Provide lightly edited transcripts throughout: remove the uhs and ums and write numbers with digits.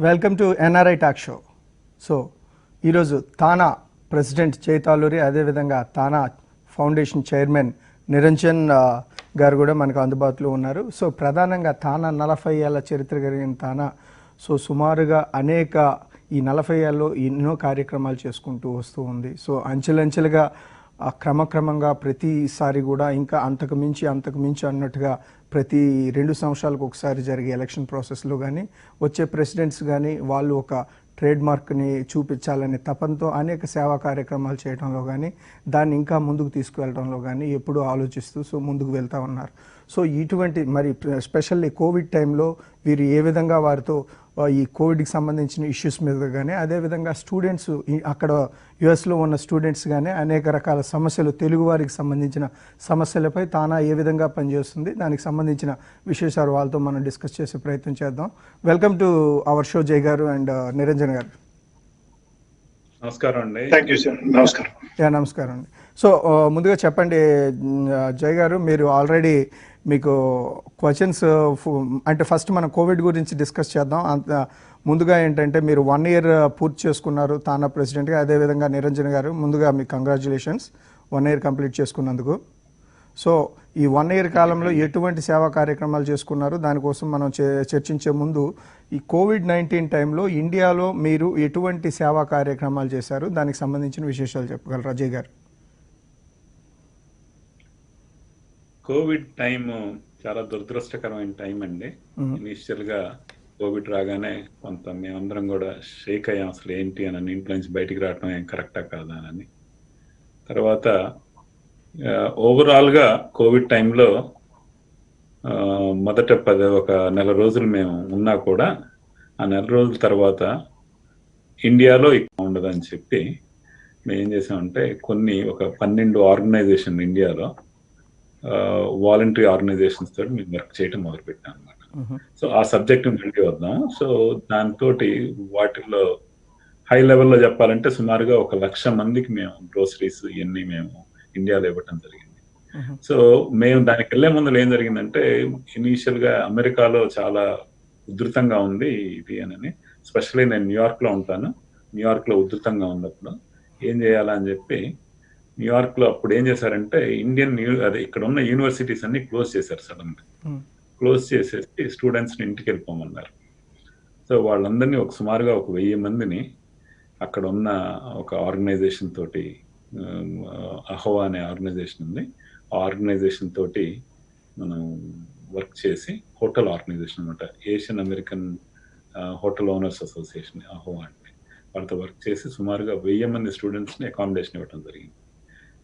Welcome to NRI talk show. So ఈరోజు TANA president జైతాలూరి, అదేవిధంగా తానా foundation chairman Niranjan గారు కూడా మనకు అందుబాటులో ఉన్నారు. సో ప్రధానంగా తానా 40 ఏళ్ల చరిత్ర కలిగిన తానా సో సుమారుగా అనేక ఈ 40 ఏళ్ళలో ఎన్నో కార్యక్రమాలు చేసుకుంటూ వస్తూ ఉంది. సో అంచెలంచెలుగా క్రమక్రమంగా ప్రతిసారి కూడా ఇంకా అంతకు మించి అన్నట్టుగా ప్రతి 2 సంవత్సరాలకు ఒకసారి జరిగే ఎలక్షన్ ప్రాసెస్లో కానీ వచ్చే ప్రెసిడెంట్స్ కానీ వాళ్ళు ఒక ట్రేడ్ మార్క్ని చూపించాలనే తపంతో అనేక సేవా కార్యక్రమాలు చేయడంలో కానీ దాన్ని ఇంకా ముందుకు తీసుకువెళ్ళడంలో కానీ ఎప్పుడూ ఆలోచిస్తూ సో ముందుకు వెళ్తూ ఉన్నారు. సో ఇటువంటి మరి స్పెషల్లీ కోవిడ్ టైంలో వీరు ఏ విధంగా వారితో ఈ కోవిడ్కి సంబంధించిన ఇష్యూస్ మీద కానీ అదేవిధంగా స్టూడెంట్స్ అక్కడ యుఎస్లో ఉన్న స్టూడెంట్స్ కానీ అనేక రకాల సమస్యలు, తెలుగు వారికి సంబంధించిన సమస్యలపై తానా ఏ విధంగా పనిచేస్తుంది, దానికి సంబంధించిన విశేషాలు వాళ్ళతో మనం డిస్కస్ చేసే ప్రయత్నం చేద్దాం. వెల్కమ్ టు అవర్ షో జై గారు అండ్ నిరంజన్ గారు. నమస్కారం అండి. Thank you sir. నమస్కారం. నమస్కారం అండి. సో ముందుగా చెప్పండి జై గారు, మీరు ఆల్రెడీ మీకు క్వశ్చన్స్ అంటే ఫస్ట్ మనం కోవిడ్ గురించి డిస్కస్ చేద్దాం. అంత ముందుగా ఏంటంటే మీరు 1 year పూర్తి చేసుకున్నారు తానా ప్రెసిడెంట్గా, అదేవిధంగా నిరంజన్ గారు ముందుగా మీకు కంగ్రాచ్యులేషన్స్ 1 year కంప్లీట్ చేసుకున్నందుకు. సో ఈ 1 year కాలంలో ఎటువంటి సేవా కార్యక్రమాలు చేసుకున్నారు, దానికోసం మనం చర్చించే ముందు ఈ కోవిడ్-19 టైంలో ఇండియాలో మీరు ఎటువంటి సేవా కార్యక్రమాలు చేశారు, దానికి సంబంధించిన విశేషాలు చెప్పగలరా జై గారు? కోవిడ్ టైం చాలా దురదృష్టకరమైన టైం అండి. ఇనిషియల్ గా కోవిడ్ రాగానే కొంత మేమందరం కూడా షేక్ అయ్యాం, అసలు ఏంటి అని, ఇంట్లో నుంచి బయటికి రావడం ఏం కరెక్టా కాదా అని. తర్వాత ఓవరాల్ గా కోవిడ్ టైంలో మొదట ఒక నెల రోజులు మేము ఉన్నా కూడా ఆ నెల రోజుల తర్వాత ఇండియాలో ఎక్కువ ఉండదని చెప్పి మేము ఏం చేసామంటే ఒక 12 ఆర్గనైజేషన్ ఇండియాలో వాలంటరీ ఆర్గనైజేషన్స్ తోటి మేము వర్క్ చేయడం మొదలుపెట్టాం అనమాట. సో ఆ సబ్జెక్ట్ మళ్ళీ వద్దాం. సో దాంతో వాటిల్లో హై లెవెల్లో చెప్పాలంటే సుమారుగా 1,00,000 మందికి మేము గ్రోసరీస్ ఇవన్నీ మేము ఇండియాలో ఇవ్వటం జరిగింది. సో మేము దానికి వెళ్లే ముందు ఏం జరిగిందంటే, ఇనీషియల్ గా అమెరికాలో చాలా ఉధృతంగా ఉంది ఇది అని, స్పెషల్లీ నేను న్యూయార్క్ లో ఉంటాను. న్యూయార్క్ లో ఉధృతంగా ఉన్నప్పుడు ఏం చేయాలని చెప్పి న్యూయార్క్ లో అప్పుడు ఏం చేశారంటే ఇక్కడ ఉన్న యూనివర్సిటీస్ అన్ని క్లోజ్ చేశారు. సడన్ గా క్లోజ్ చేసేసి స్టూడెంట్స్ ని ఇంటికి వెళ్ళిపోమన్నారు. సో వాళ్ళందరినీ సుమారుగా 1000 మందిని అక్కడ ఉన్న ఒక ఆర్గనైజేషన్ తోటి, అహోవా అనే ఆర్గనైజేషన్ ఉంది, ఆ ఆర్గనైజేషన్ తోటి మనం వర్క్ చేసి, హోటల్ ఆర్గనైజేషన్ అనమాట, Asian American hotel owners association AAHOA అంటే, వాళ్ళతో వర్క్ చేసి సుమారుగా 1000 మంది స్టూడెంట్స్ ని అకామిడేషన్ ఇవ్వడం జరిగింది.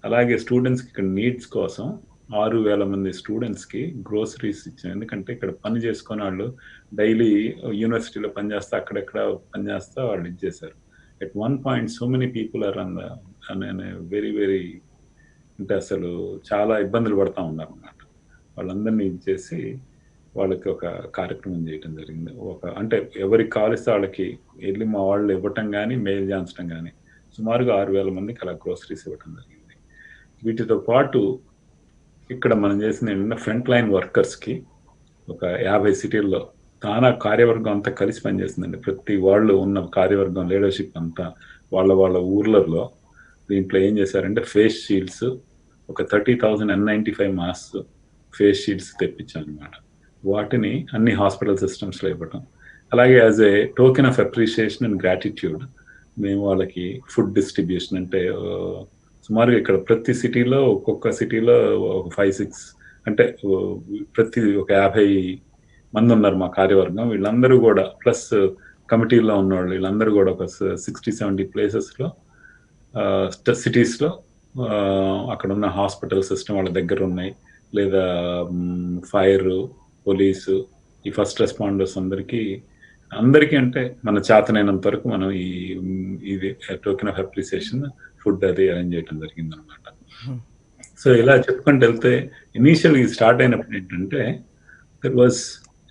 అలాగే స్టూడెంట్స్ కి ఇక్కడ నీడ్స్ కోసం 6,000 మంది స్టూడెంట్స్ కి గ్రోసరీస్ ఇచ్చాం. ఎందుకంటే ఇక్కడ పని చేసుకుని వాళ్ళు డైలీ యూనివర్సిటీలో పనిచేస్తా, అక్కడెక్కడ పనిచేస్తా వాళ్ళు ఇచ్చేసారు. At 1 point so many people are on very very అంటే అసలు చాలా ఇబ్బందులు పడతా ఉన్నారు అన్నమాట. వాళ్ళందరినీ ఇచ్చేసి వాళ్ళకి ఒక కార్యక్రమం చేయటం జరిగింది. అంటే ఎవరికి కావలిస్తే వాళ్ళకి వెళ్ళి మా వాళ్ళు ఇవ్వటం కానీ, మెయిల్ చేయించడం కానీ, సుమారుగా 6,000 మందికి అలా గ్రోసరీస్ ఇవ్వటం జరిగింది. వీటితో పాటు ఇక్కడ మనం చేసిన ఏంటంటే, ఫ్రంట్ లైన్ వర్కర్స్ కి ఒక 50 సిటీల్లో తానా కార్యవర్గం అంతా కలిసి పనిచేస్తుందండి. ప్రతి వాళ్ళు ఉన్న కార్యవర్గం, లీడర్షిప్ అంతా వాళ్ళ ఊర్లలో దీంట్లో ఏం చేశారంటే, ఫేస్ షీల్డ్స్ ఒక 30,000 N95 మాస్క్ ఫేస్ షీల్డ్స్ తెప్పించాను అనమాట. వాటిని అన్ని హాస్పిటల్ సిస్టమ్స్ లో ఇవ్వటం, అలాగే as a token of appreciation and gratitude మేము వాళ్ళకి ఫుడ్ డిస్ట్రిబ్యూషన్, అంటే సుమారుగా ఇక్కడ ప్రతి సిటీలో, ఒక్కొక్క సిటీలో 5-6 అంటే ప్రతి 50 మంది ఉన్నారు మా కార్యవర్గం. వీళ్ళందరూ కూడా ప్లస్ కమిటీలో ఉన్నవాళ్ళు వీళ్ళందరూ కూడా ఒక 60-70 ప్లేసెస్ లో, సిటీస్ లో అక్కడ ఉన్న హాస్పిటల్ సిస్టమ్ వాళ్ళ దగ్గర ఉన్నాయి, లేదా ఫైర్, పోలీసు, ఈ ఫస్ట్ రెస్పాండర్స్ అందరికీ అంటే మన చేతనైనంత వరకు మనం ఇది టోకెన్ ఆఫ్ అప్రిసియేషన్ ఫుడ్ అది అరేంజ్ చేయడం జరిగింది అనమాట. సో ఇలా చెప్పుకుంటూ వెళ్తే, ఇనీషియల్ ఇది స్టార్ట్ అయినప్పుడు ఏంటంటే, there was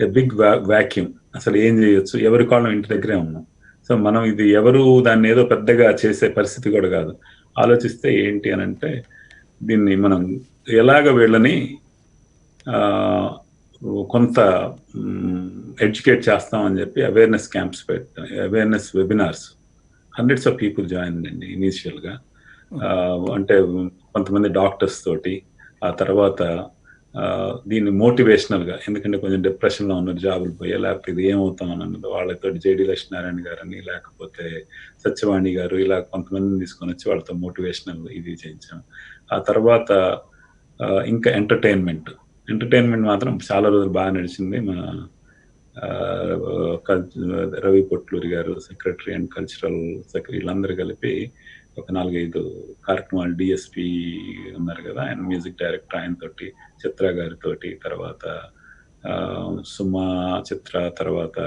a big vacuum. అసలు ఏం చేయొచ్చు, ఎవరి కాలం ఇంటి దగ్గరే ఉన్నాం. సో మనం ఇది ఎవరు దాన్ని ఏదో పెద్దగా చేసే పరిస్థితి కూడా కాదు. ఆలోచిస్తే ఏంటి అని అంటే, దీన్ని మనం ఎలాగ వీళ్ళని కొంత ఎడ్యుకేట్ చేస్తామని చెప్పి అవేర్నెస్ క్యాంప్స్ పెట్టాం, awareness webinars. Hundreds of people join అండి ఇనీషియల్గా. అంటే కొంతమంది డాక్టర్స్ తోటి, ఆ తర్వాత దీన్ని మోటివేషనల్గా, ఎందుకంటే కొంచెం డిప్రెషన్లో ఉన్నారు, జాబులు పోయా లేకపోతే ఇది ఏమవుతాం అన్నది వాళ్ళతో జేడి లక్ష్మీనారాయణ గారని, లేకపోతే సత్యవాణి గారు, ఇలా కొంతమందిని తీసుకొని వచ్చి వాళ్ళతో మోటివేషనల్ ఇది చేయించాం. ఆ తర్వాత ఇంకా ఎంటర్టైన్మెంట్ మాత్రం చాలా రోజులు బాగా నడిచింది. మన రవి పొట్లూరి గారు సెక్రటరీ అండ్ కల్చరల్ సెక్రటరీ వీళ్ళందరూ కలిపి ఒక 4-5 కార్యక్రమాలు, డిఎస్పి ఉన్నారు కదా ఆయన, మ్యూజిక్ డైరెక్టర్, ఆయన తోటి, చిత్ర గారితోటి, తర్వాత సుమా చిత్ర, తర్వాత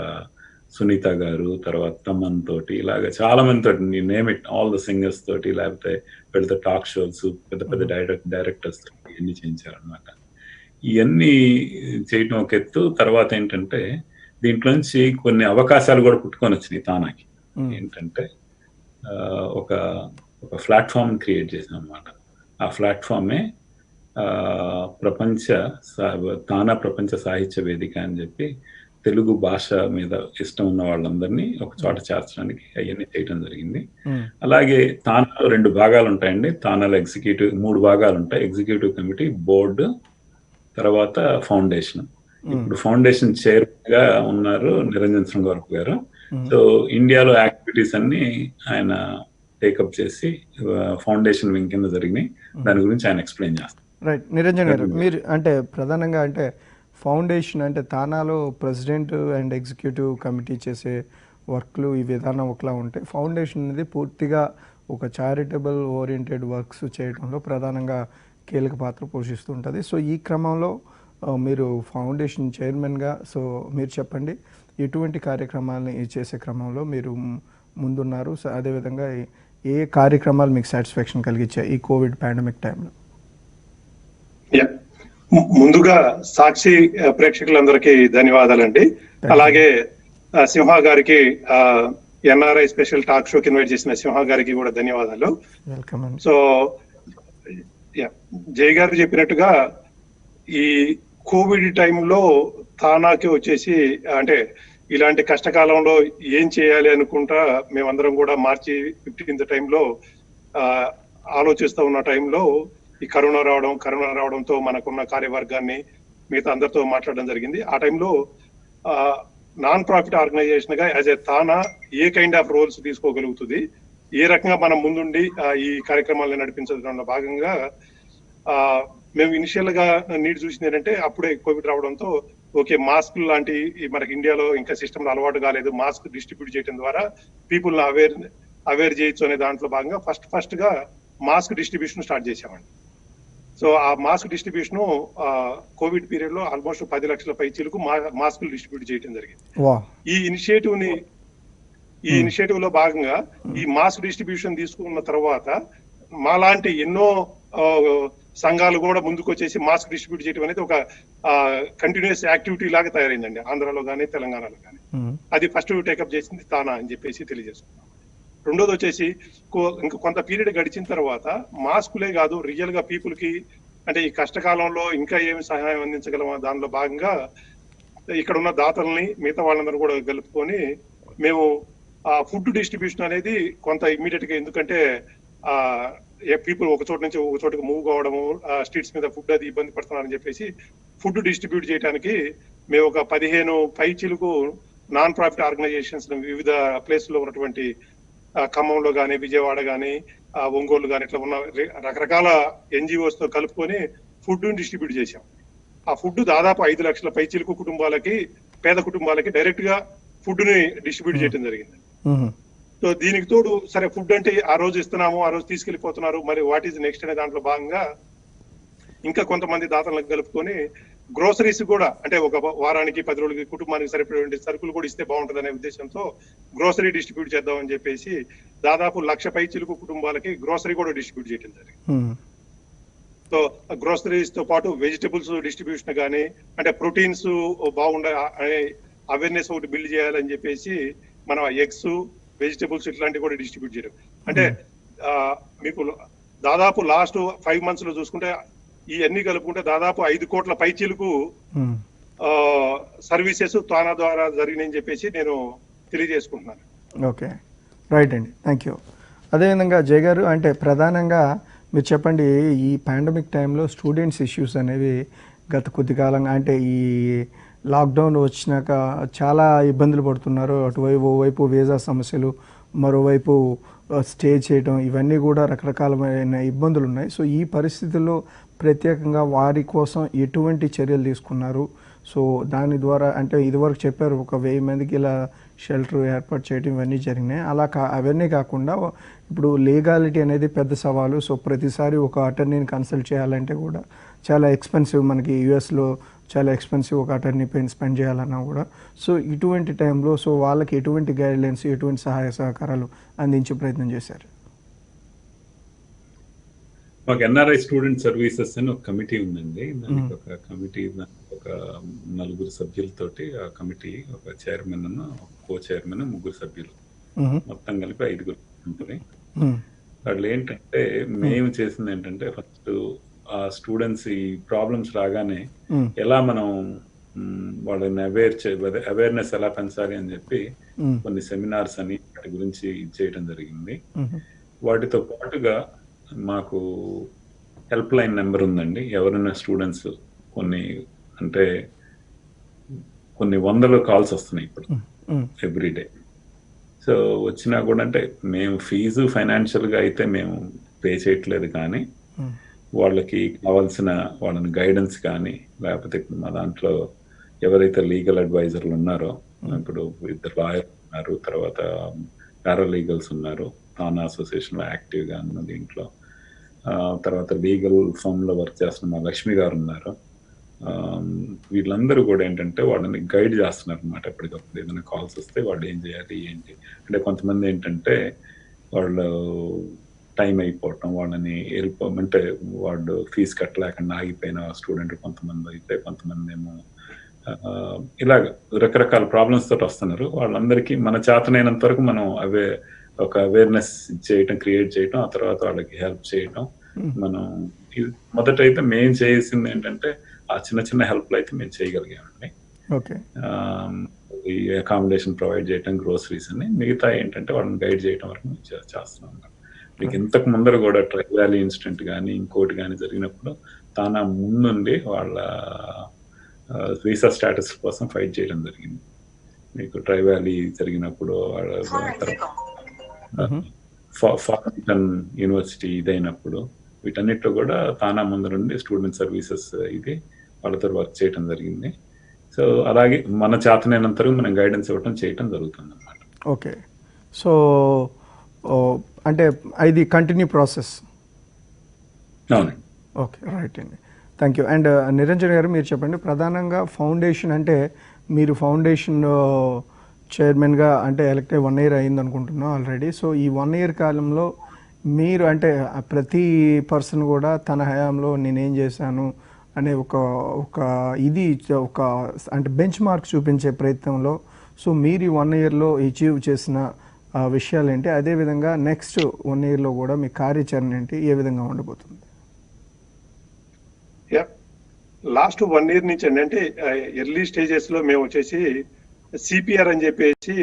సునీత గారు, తర్వాత తమ్మన్ తోటి, ఇలాగ చాలా మంది తోటి, name it all the singers తోటి, లేకపోతే పెద్ద టాక్ షోస్, పెద్ద డైరెక్టర్స్ తోటి ఇవన్నీ చేయించారనమాట. ఇవన్నీ చేయటం ఒక ఎత్తు. తర్వాత ఏంటంటే దీంట్లో నుంచి కొన్ని అవకాశాలు కూడా పుట్టుకొని వచ్చినాయి తానాకి. ఏంటంటే ఒక ప్లాట్ఫామ్ క్రియేట్ చేసాం అనమాట. ఆ ప్లాట్ఫామే తానా ప్రపంచ సాహిత్య వేదిక అని చెప్పి తెలుగు భాష మీద ఇష్టం ఉన్న వాళ్ళందరినీ ఒక చోట చేర్చడానికి అవన్నీ చేయడం జరిగింది. అలాగే తానాలో 2 భాగాలు ఉంటాయండి. తానాలో 3 భాగాలు ఉంటాయి: ఎగ్జిక్యూటివ్ కమిటీ, బోర్డు, తర్వాత ఫౌండేషన్. ఇప్పుడు ఫౌండేషన్ చైర్మన్ గా ఉన్నారు నిరంజన్ శృంగవరపు గారు. సో ఇండియాలో యాక్టివిటీస్ అన్ని ఆయన టేకప్ చేసి ఫౌండేషన్ వింగ్ కింద జరిగినాయి. దాని గురించి ఆయన ఎక్స్ప్లెయిన్ చేస్తారు. రైట్. నిరంజన్ గారు, మీరు అంటే ప్రధానంగా అంటే ఫౌండేషన్ అంటే తానాలో ప్రెసిడెంట్ అండ్ ఎగ్జిక్యూటివ్ కమిటీ చేసే వర్క్లు ఈ విధానం ఒకలా ఉంటాయి. ఫౌండేషన్ అనేది పూర్తిగా ఒక చారిటబుల్ ఓరియంటెడ్ వర్క్స్ చేయడంలో ప్రధానంగా కీలక పాత్ర పోషిస్తుంటుంది. సో ఈ క్రమంలో మీరు ఫౌండేషన్ చైర్మన్గా, సో మీరు చెప్పండి, ఎటువంటి కార్యక్రమాలని చేసే క్రమంలో మీరు ముందున్నారు? సో అదేవిధంగా ఏ కార్యక్రమాలు మీకు సాటిస్ఫాక్షన్ కలిగించాయి ఈ కోవిడ్ పాండమిక్ టైంలో? ముందుగా సాక్షి ప్రేక్షకులందరికీ ధన్యవాదాలండి. అలాగే సింహ గారికి, ఎన్ఆర్ఐ స్పెషల్ టాక్ షోకి ఇన్వైట్ చేసిన సింహ గారికి కూడా ధన్యవాదాలు. వెల్కమ్. సో జై గారు చెప్పినట్టుగా ఈ కోవిడ్ టైంలో తానాకి వచ్చేసి, అంటే ఇలాంటి కష్టకాలంలో ఏం చేయాలి అనుకుంటా మేమందరం కూడా మార్చి 15th టైంలో ఆలోచిస్తూ ఉన్న టైంలో ఈ కరోనా రావడంతో మనకున్న కార్యవర్గాన్ని మిగతా అందరితో మాట్లాడడం జరిగింది. ఆ టైంలో నాన్ ప్రాఫిట్ ఆర్గనైజేషన్ గా as a TANA a kind of roles తీసుకోగలుగుతుంది, ఏ రకంగా మనం ముందుండి ఈ కార్యక్రమాలను నడిపించడంలో భాగంగా మేము ఇనిషియల్ గా నీడ్ చూసింది ఏంటంటే, అప్పుడే కోవిడ్ రావడంతో ఓకే మాస్క్ లాంటి మనకి ఇండియాలో ఇంకా సిస్టమ్ అలవాటు కాలేదు, మాస్క్ డిస్ట్రిబ్యూట్ చేయడం ద్వారా పీపుల్ అవేర్ చేయొచ్చు అనే దాంట్లో భాగంగా ఫస్ట్ గా మాస్క్ డిస్ట్రిబ్యూషన్ స్టార్ట్ చేసామండి. సో ఆ మాస్క్ డిస్ట్రిబ్యూషన్ కోవిడ్ పీరియడ్ లో ఆల్మోస్ట్ 10 లక్షల పైచీలకు మాస్కులు డిస్ట్రిబ్యూట్ చేయడం జరిగింది. ఈ ఇనిషియేటివ్ లో భాగంగా ఈ మాస్క్ డిస్ట్రిబ్యూషన్ తీసుకున్న తర్వాత మాలాంటి ఎన్నో సంఘాలు కూడా ముందుకు వచ్చేసి మాస్క్ డిస్ట్రిబ్యూట్ చేయడం అనేది ఒక కంటిన్యూస్ యాక్టివిటీ లాగా తయారైందండి, ఆంధ్రాలో కానీ తెలంగాణలో కానీ. అది ఫస్ట్ టేకప్ చేసింది తానా అని చెప్పేసి తెలియజేసుకున్నాం. రెండోది వచ్చేసి ఇంకా కొంత పీరియడ్ గడిచిన తర్వాత మాస్కులే కాదు, రియల్ గా పీపుల్ కి అంటే ఈ కష్టకాలంలో ఇంకా ఏమి సహాయం అందించగలమా దానిలో భాగంగా ఇక్కడ ఉన్న దాతల్ని మిగతా వాళ్ళందరూ కూడా కలుపుకొని మేము ఫుడ్ డిస్ట్రిబ్యూషన్ అనేది కొంత ఇమ్మీడియట్ గా, ఎందుకంటే పీపుల్ ఒక చోట నుంచి ఒక చోటుకి మూవ్ కావడము, స్ట్రీట్స్ మీద ఫుడ్ అది ఇబ్బంది పడుతున్నారని చెప్పేసి ఫుడ్ డిస్ట్రిబ్యూట్ చేయడానికి మేము ఒక 15 పైచీలకు నాన్ ప్రాఫిట్ ఆర్గనైజేషన్స్ వివిధ ప్లేస్ లో ఉన్నటువంటి ఖమ్మంలో కానీ, విజయవాడ కానీ, ఒంగోలు కానీ ఇట్లా ఉన్న రకరకాల ఎన్జిఓస్ తో కలుపుకొని ఫుడ్ డిస్ట్రిబ్యూట్ చేశాం. ఆ ఫుడ్ దాదాపు 5 లక్షల పైచీలకు కుటుంబాలకి, పేద కుటుంబాలకి డైరెక్ట్ గా ఫుడ్ ని డిస్ట్రిబ్యూట్ చేయడం జరిగింది. సో దీనికి తోడు సరే ఫుడ్ అంటే ఆ రోజు ఇస్తున్నాము, ఆ రోజు తీసుకెళ్లిపోతున్నారు, మరి వాట్ ఈజ్ నెక్స్ట్ అనే దాంట్లో భాగంగా ఇంకా కొంతమంది దాతలకు కలుపుకొని గ్రోసరీస్ కూడా, అంటే ఒక వారానికి 10 రోజులకి కుటుంబానికి సరిపడే సరుకులు కూడా ఇస్తే బాగుంటుంది అనే ఉద్దేశంతో గ్రోసరీ డిస్ట్రిబ్యూట్ చేద్దామని చెప్పేసి దాదాపు 1,00,000 పైచీలకు కుటుంబాలకి గ్రోసరీ కూడా డిస్ట్రిబ్యూట్ చేయడం జరిగింది. సో గ్రోసరీస్ తో పాటు వెజిటబుల్స్ డిస్ట్రిబ్యూషన్ కానీ, అంటే ప్రోటీన్స్ బాగుండే అవేర్నెస్ ఒకటి బిల్డ్ చేయాలని చెప్పేసి మనం ఎగ్స్, వెజిటబుల్స్ ఇట్లాంటివి కూడా డిస్ట్రిబ్యూట్ చేయడం. అంటే మీకు దాదాపు లాస్ట్ 5 months లో చూసుకుంటే ఈ అన్ని కలుపుకుంటే దాదాపు 5 కోట్ల పైచీలకు సర్వీసెస్ తానా ద్వారా జరిగినాయని చెప్పేసి నేను తెలియజేసుకుంటున్నాను. ఓకే, రైట్ అండి, థ్యాంక్ యూ. అదేవిధంగా జయ గారు, అంటే ప్రధానంగా మీరు చెప్పండి, ఈ పాండమిక్ టైంలో స్టూడెంట్స్ ఇష్యూస్ అనేవి గత కొద్ది కాలంగా, అంటే ఈ లాక్డౌన్ వచ్చినాక చాలా ఇబ్బందులు పడుతున్నారు. ఓవైపు వీసా సమస్యలు, మరోవైపు స్టే చేయడం, ఇవన్నీ కూడా రకరకాలమైన ఇబ్బందులు ఉన్నాయి. సో ఈ పరిస్థితుల్లో ప్రత్యేకంగా వారి కోసం ఎటువంటి చర్యలు తీసుకున్నారు? సో దాని ద్వారా, అంటే ఇదివరకు చెప్పారు 1000 మందికి ఇలా షెల్టర్ ఏర్పాటు చేయడం ఇవన్నీ జరిగినాయి. అవన్నీ కాకుండా ఇప్పుడు లీగాలిటీ అనేది పెద్ద సవాలు. సో ప్రతిసారి ఒక అటర్నీని కన్సల్ట్ చేయాలంటే కూడా చాలా ఎక్స్పెన్సివ్. మనకి యూఎస్లో చాలా ఎక్స్పెన్సివ్ ఒక అటర్నీ పెయిన్ స్పెండ్ చేయాలన్నా కూడా. సో ఇటువంటి టైంలో సో వాళ్ళకి ఎటువంటి గైడ్లైన్స్, ఎటువంటి సహాయ సహకారాలు అందించే ప్రయత్నం చేశారు? మాకు ఎన్ఆర్ఐ స్టూడెంట్ సర్వీసెస్ అని ఒక కమిటీ ఉందండి. దానికి ఒక కమిటీ, ఒక 4 సభ్యులతోటి ఆ కమిటీ, ఒక చైర్మన్, కో చైర్మన్, 3 సభ్యులు, మొత్తం కలిపి 5 ఉంటుంది. వాళ్ళు ఏంటంటే, మేము చేసింది ఏంటంటే, ఫస్ట్ ఆ స్టూడెంట్స్ ఈ ప్రాబ్లమ్స్ రాగానే ఎలా మనం వాళ్ళని అవేర్నెస్ ఎలా పెంచాలి అని చెప్పి కొన్ని సెమినార్స్ అని వాటి గురించి చేయడం జరిగింది. వాటితో పాటుగా మాకు హెల్ప్ లైన్ నెంబర్ ఉందండి. ఎవరైనా స్టూడెంట్స్ కొన్ని వందల కాల్స్ వస్తున్నాయి ఇప్పుడు ఎవ్రీడే. సో వచ్చినా కూడా, అంటే మేము ఫీజు ఫైనాన్షియల్గా అయితే మేము పే చేయట్లేదు, కానీ వాళ్ళకి కావాల్సిన వాళ్ళని గైడెన్స్ కానీ, లేకపోతే మా దాంట్లో ఎవరైతే లీగల్ అడ్వైజర్లు ఉన్నారో, ఇప్పుడు 2 లాయర్లు ఉన్నారు, తర్వాత పారాలీగల్స్ ఉన్నారు, తానా అసోసియేషన్లో యాక్టివ్గా ఉన్న దీంట్లో, తర్వాత లీగల్ ఫర్మ్లో వర్క్ చేస్తున్న మా లక్ష్మి గారు ఉన్నారు. వీళ్ళందరూ కూడా ఏంటంటే వాళ్ళని గైడ్ చేస్తున్నారు అనమాట. ఎప్పటికప్పుడు ఏదైనా కాల్స్ వస్తే వాళ్ళు ఏం చేయాలి ఏంటి. అంటే కొంతమంది ఏంటంటే వాళ్ళు టైం అయిపోవటం, వాళ్ళని వెళ్ళిపోమంటే వాళ్ళు ఫీజు కట్టలేకుండా ఆగిపోయిన స్టూడెంట్ కొంతమంది అయితే, కొంతమంది ఏమో ఇలాగ రకరకాల ప్రాబ్లమ్స్ తోటి వస్తున్నారు. వాళ్ళందరికీ మన చేతనైనంత వరకు మనం ఒక అవేర్నెస్ క్రియేట్ చేయటం, ఆ తర్వాత వాళ్ళకి హెల్ప్ చేయటం. మనం మొదట అయితే మేము చేసింది ఏంటంటే, ఆ చిన్న చిన్న హెల్ప్లు అయితే మేము చేయగలిగామండి. ఈ అకామిడేషన్ ప్రొవైడ్ చేయటం, గ్రోసరీస్ అని, మిగతా ఏంటంటే వాళ్ళని గైడ్ చేయటం వరకు మేము చేస్తున్నాం. మీకు ఇంతకు ముందర కూడా ట్రై వ్యాలీ ఇన్సిడెంట్ కానీ ఇంకోటి కానీ జరిగినప్పుడు తానా ముందుండి వాళ్ళ వీసా స్టేటస్ కోసం ఫైట్ చేయడం జరిగింది. మీకు ట్రై వ్యాలీ జరిగినప్పుడు ఫారెన్ యూనివర్సిటీ ఇదైనప్పుడు వీటన్నిటిలో కూడా తానా ముందు నుండి స్టూడెంట్ సర్వీసెస్ వాళ్ళతో వర్క్ చేయడం జరిగింది. సో అలాగే మన చేతనైనంతవరకు మనం గైడెన్స్ ఇవ్వటం చేయటం జరుగుతుంది అన్నమాట. ఓకే, సో అంటే ఇది కంటిన్యూ ప్రాసెస్. అవునండి. ఓకే, రైట్ అండి, థ్యాంక్ యూ. అండ్ నిరంజన్ గారు, మీరు చెప్పండి, ప్రధానంగా ఫౌండేషన్, అంటే మీరు ఫౌండేషన్ చైర్మన్గా అంటే ఎలక్ట్ అయ్యి 1 year అయింది అనుకుంటున్నాం ఆల్రెడీ. సో ఈ 1 year కాలంలో మీరు, అంటే ప్రతి పర్సన్ కూడా తన హయాంలో నేనేం చేశాను అనే ఒక అంటే బెంచ్ మార్క్ చూపించే ప్రయత్నంలో, సో మీరు ఈ 1 yearలో అచీవ్ చేసిన విషయాలు ఏంటి? అదేవిధంగా నెక్స్ట్ 1 yearలో కూడా మీ కార్యాచరణ ఏంటి, ఏ విధంగా ఉండబోతుంది? లాస్ట్ 1 year నుంచి అంటే ఎర్లీ స్టేజెస్ లో మేము వచ్చేసి సిపిఆర్ అని చెప్పేసి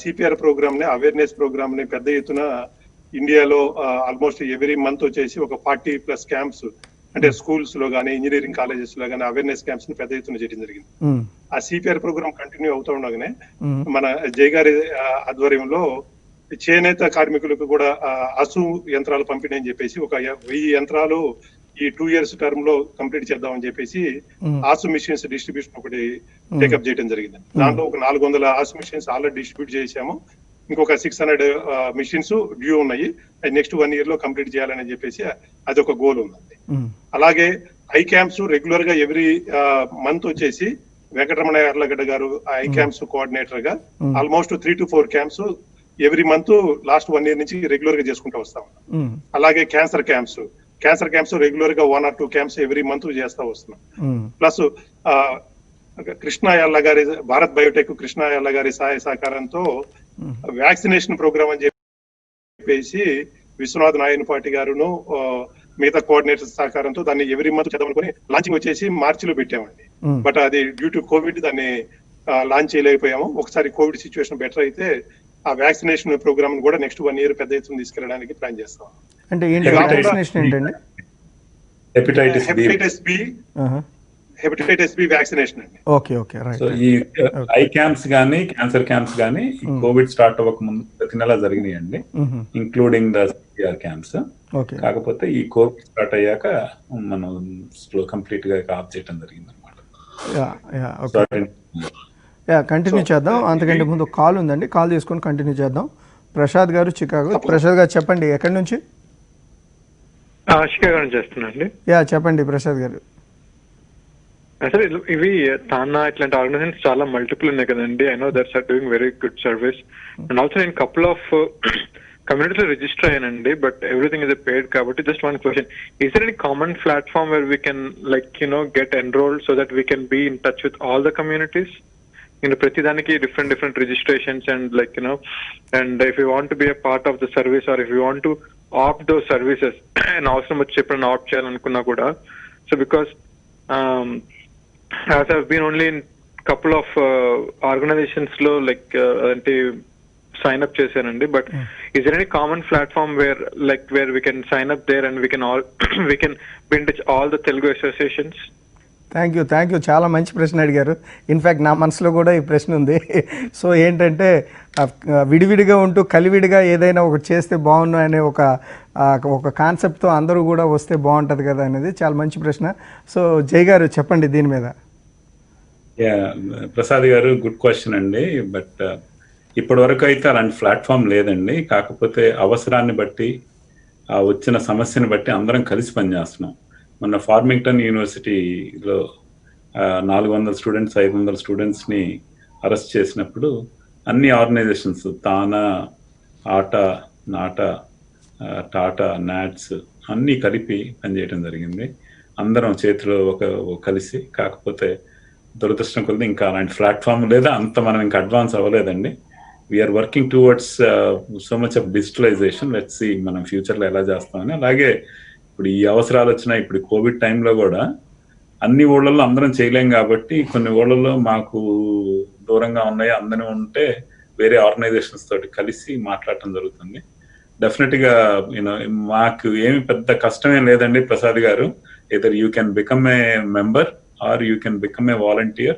సిపిఆర్ ప్రోగ్రామ్ ని, అవేర్నెస్ ప్రోగ్రామ్ ని పెద్ద ఎత్తున ఇండియాలో ఆల్మోస్ట్ ఎవ్రీ మంత్ వచ్చేసి ఒక 40+ క్యాంప్స్, అంటే స్కూల్స్ లో గానీ, ఇంజనీరింగ్ కాలేజెస్ లో గానీ అవేర్నెస్ క్యాంప్స్ ని పెద్ద ఎత్తున చేయడం జరిగింది. ఆ సిపిఆర్ ప్రోగ్రామ్ కంటిన్యూ అవుతా ఉండగానే మన జయ గారి ఆధ్వర్యంలో చేనేత కార్మికులకు కూడా అసు యంత్రాలు పంపిణీ అని చెప్పేసి ఒక 1000 యంత్రాలు ఈ 2 years టర్మ్ లో కంప్లీట్ చేద్దామని చెప్పేసి ఆసు మిషన్స్ డిస్ట్రిబ్యూషన్ ఒకటి టేకప్ చేయడం జరిగింది. దాంట్లో ఒక 400 ఆసు మిషన్స్ ఆల్రెడీ డిస్ట్రిబ్యూట్ చేశాము. ఇంకొక 600 మిషన్స్ డ్యూ ఉన్నాయి. అది నెక్స్ట్ 1 year లో కంప్లీట్ చేయాలని చెప్పేసి అది ఒక గోల్ ఉందండి. అలాగే ఐ క్యాంప్స్ రెగ్యులర్ గా ఎవ్రీ మంత్ వచ్చేసి వెంకటరమణ యార్లగడ్డ గారు ఐ క్యాంప్స్ కోఆర్డినేటర్ గా almost 3 to 4 camps every month last 1 year నుంచి రెగ్యులర్ గా చేసుకుంటూ వస్తాం. అలాగే క్యాన్సర్ క్యాంప్స్ రెగ్యులర్ గా 1 or 2 క్యాంప్స్ ఎవ్రీ మంత్ చేస్తా వస్తున్నాం. ప్లస్ కృష్ణ యాళ్ళ గారి, భారత్ బయోటెక్ కృష్ణ యాళ్ళ గారి సహాయ సహకారంతో వ్యాక్సినేషన్ ప్రోగ్రామ్ అని చెప్పేసి విశ్వనాథ్ నాయనపాటి గారును మిగతా కోఆర్డినేటర్స్ సహకారంతో దాన్ని ఎవరి మంత్ చేద్దాం అనుకుని లాంచింగ్ వచ్చేసి మార్చిలో పెట్టామండి. బట్ అది డ్యూ టు కోవిడ్ దాన్ని లాంచ్ చేయలేకపోయాము. ఒకసారి కోవిడ్ సిచ్యువేషన్ బెటర్ అయితే ఆ వ్యాక్సినేషన్ ప్రోగ్రామ్ కూడా నెక్స్ట్ 1 year పెద్ద ఎత్తున తీసుకెళ్ళడానికి ప్లాన్ చేస్తాం. అంటే ఏంటి వ్యాక్సినేషన్ ఏంటండి? Hepatitis B, hepatitis B vaccination అండి. Okay okay right. సో ఈ ఐ క్యాంప్స్ గానీ క్యాన్సర్ క్యాంప్స్ గానీ కోవిడ్ స్టార్ట్ అవ్వక ముందు ప్రతి నెల జరిగినాయండి, ఇంక్లూడింగ్ ద సిఆర్ క్యాంప్స్. కాకపోతే ఈ కోవిడ్ స్టార్ట్ అయ్యాక మనం కంప్లీట్ గా ఆఫ్ చేయడం జరిగింది అనమాట. కంటిన్యూ చేద్దాం. అంతకంటే ముందు కాల్ ఉందండి, కాల్ తీసుకొని కంటిన్యూ చేద్దాం. ప్రసాద్ గారు చికాగో. ప్రసాద్ గారు చెప్పండి, ఎక్కడి నుంచి? చికాగో నుంచి చేస్తున్నాండి. చెప్పండి ప్రసాద్ గారు. అసలు ఇవి తానా ఇట్లాంటి ఆర్గనైజేషన్స్ చాలా మల్టిపుల్ ఉన్నాయి కదండి. I know that's are doing very good service. And also నేను కపుల్ ఆఫ్ కమ్యూనిటీలో రిజిస్టర్ అయ్యానండి, బట్ ఎవ్రీథింగ్ ఇస్ పేడ్ కాబట్టి just one question, is there any common platform where we can get enrolled so that we can be in touch with all the communities? ప్రతి దానికి different registrations and and if you want to be a part of the service or if you want to opt those services and అవసరం వచ్చి ఎప్పుడైనా opt చేయాలనుకున్నా కూడా, so because as I've been only in couple of organizations lo అంటే sign up చేశానండి, but is there any common platform where we can sign up there and we can be in touch all the Telugu associations? Thank you. చాలా మంచి ప్రశ్న అడిగారు. In fact నా మనసులో కూడా ఈ ప్రశ్న ఉంది. సో ఏంటంటే విడివిడిగా ఉంటూ కలివిడిగా ఏదైనా ఒకటి చేస్తే బాగుండు అనే ఒక కాన్సెప్ట్తో అందరూ కూడా వస్తే బాగుంటుంది కదా అనేది చాలా మంచి ప్రశ్న. సో జై గారు చెప్పండి దీని మీద. ప్రసాద్ గారు, గుడ్ క్వశ్చన్ అండి. బట్ ఇప్పటి వరకు అయితే అలాంటి ప్లాట్ఫామ్ లేదండి. కాకపోతే అవసరాన్ని బట్టి, వచ్చిన సమస్యను బట్టి అందరం కలిసి పనిచేస్తున్నాం. మొన్న ఫార్మింగ్టన్ యూనివర్సిటీలో 400 స్టూడెంట్స్ 500 స్టూడెంట్స్ని అరెస్ట్ చేసినప్పుడు అన్ని ఆర్గనైజేషన్స్ తానా, ఆటా, నాటా, టాటా, నాట్స్ అన్నీ కలిపి పనిచేయడం జరిగింది. అందరం చేతిలో కలిసి. కాకపోతే దురదృష్టం కొద్ది ఇంకా అలాంటి ప్లాట్ఫామ్ లేదా, అంత మనం ఇంకా అడ్వాన్స్ అవ్వలేదండి. We are working towards so much of digitalisation. Let's see మనం ఫ్యూచర్లో ఎలా చేస్తామని. అలాగే ఇప్పుడు ఈ అవసరాలు వచ్చినాయి. ఇప్పుడు కోవిడ్ టైంలో కూడా అన్ని ఊళ్ళల్లో అందరం చేయలేం కాబట్టి కొన్ని ఊళ్ళల్లో మాకు దూరంగా ఉన్నాయి, అందరూ ఉంటే వేరే ఆర్గనైజేషన్స్ తోటి కలిసి మాట్లాడటం జరుగుతుంది. డెఫినెట్గా మాకు ఏమి పెద్ద కష్టమేం లేదండి ప్రసాద్ గారు. Either you can become a member or you can become a volunteer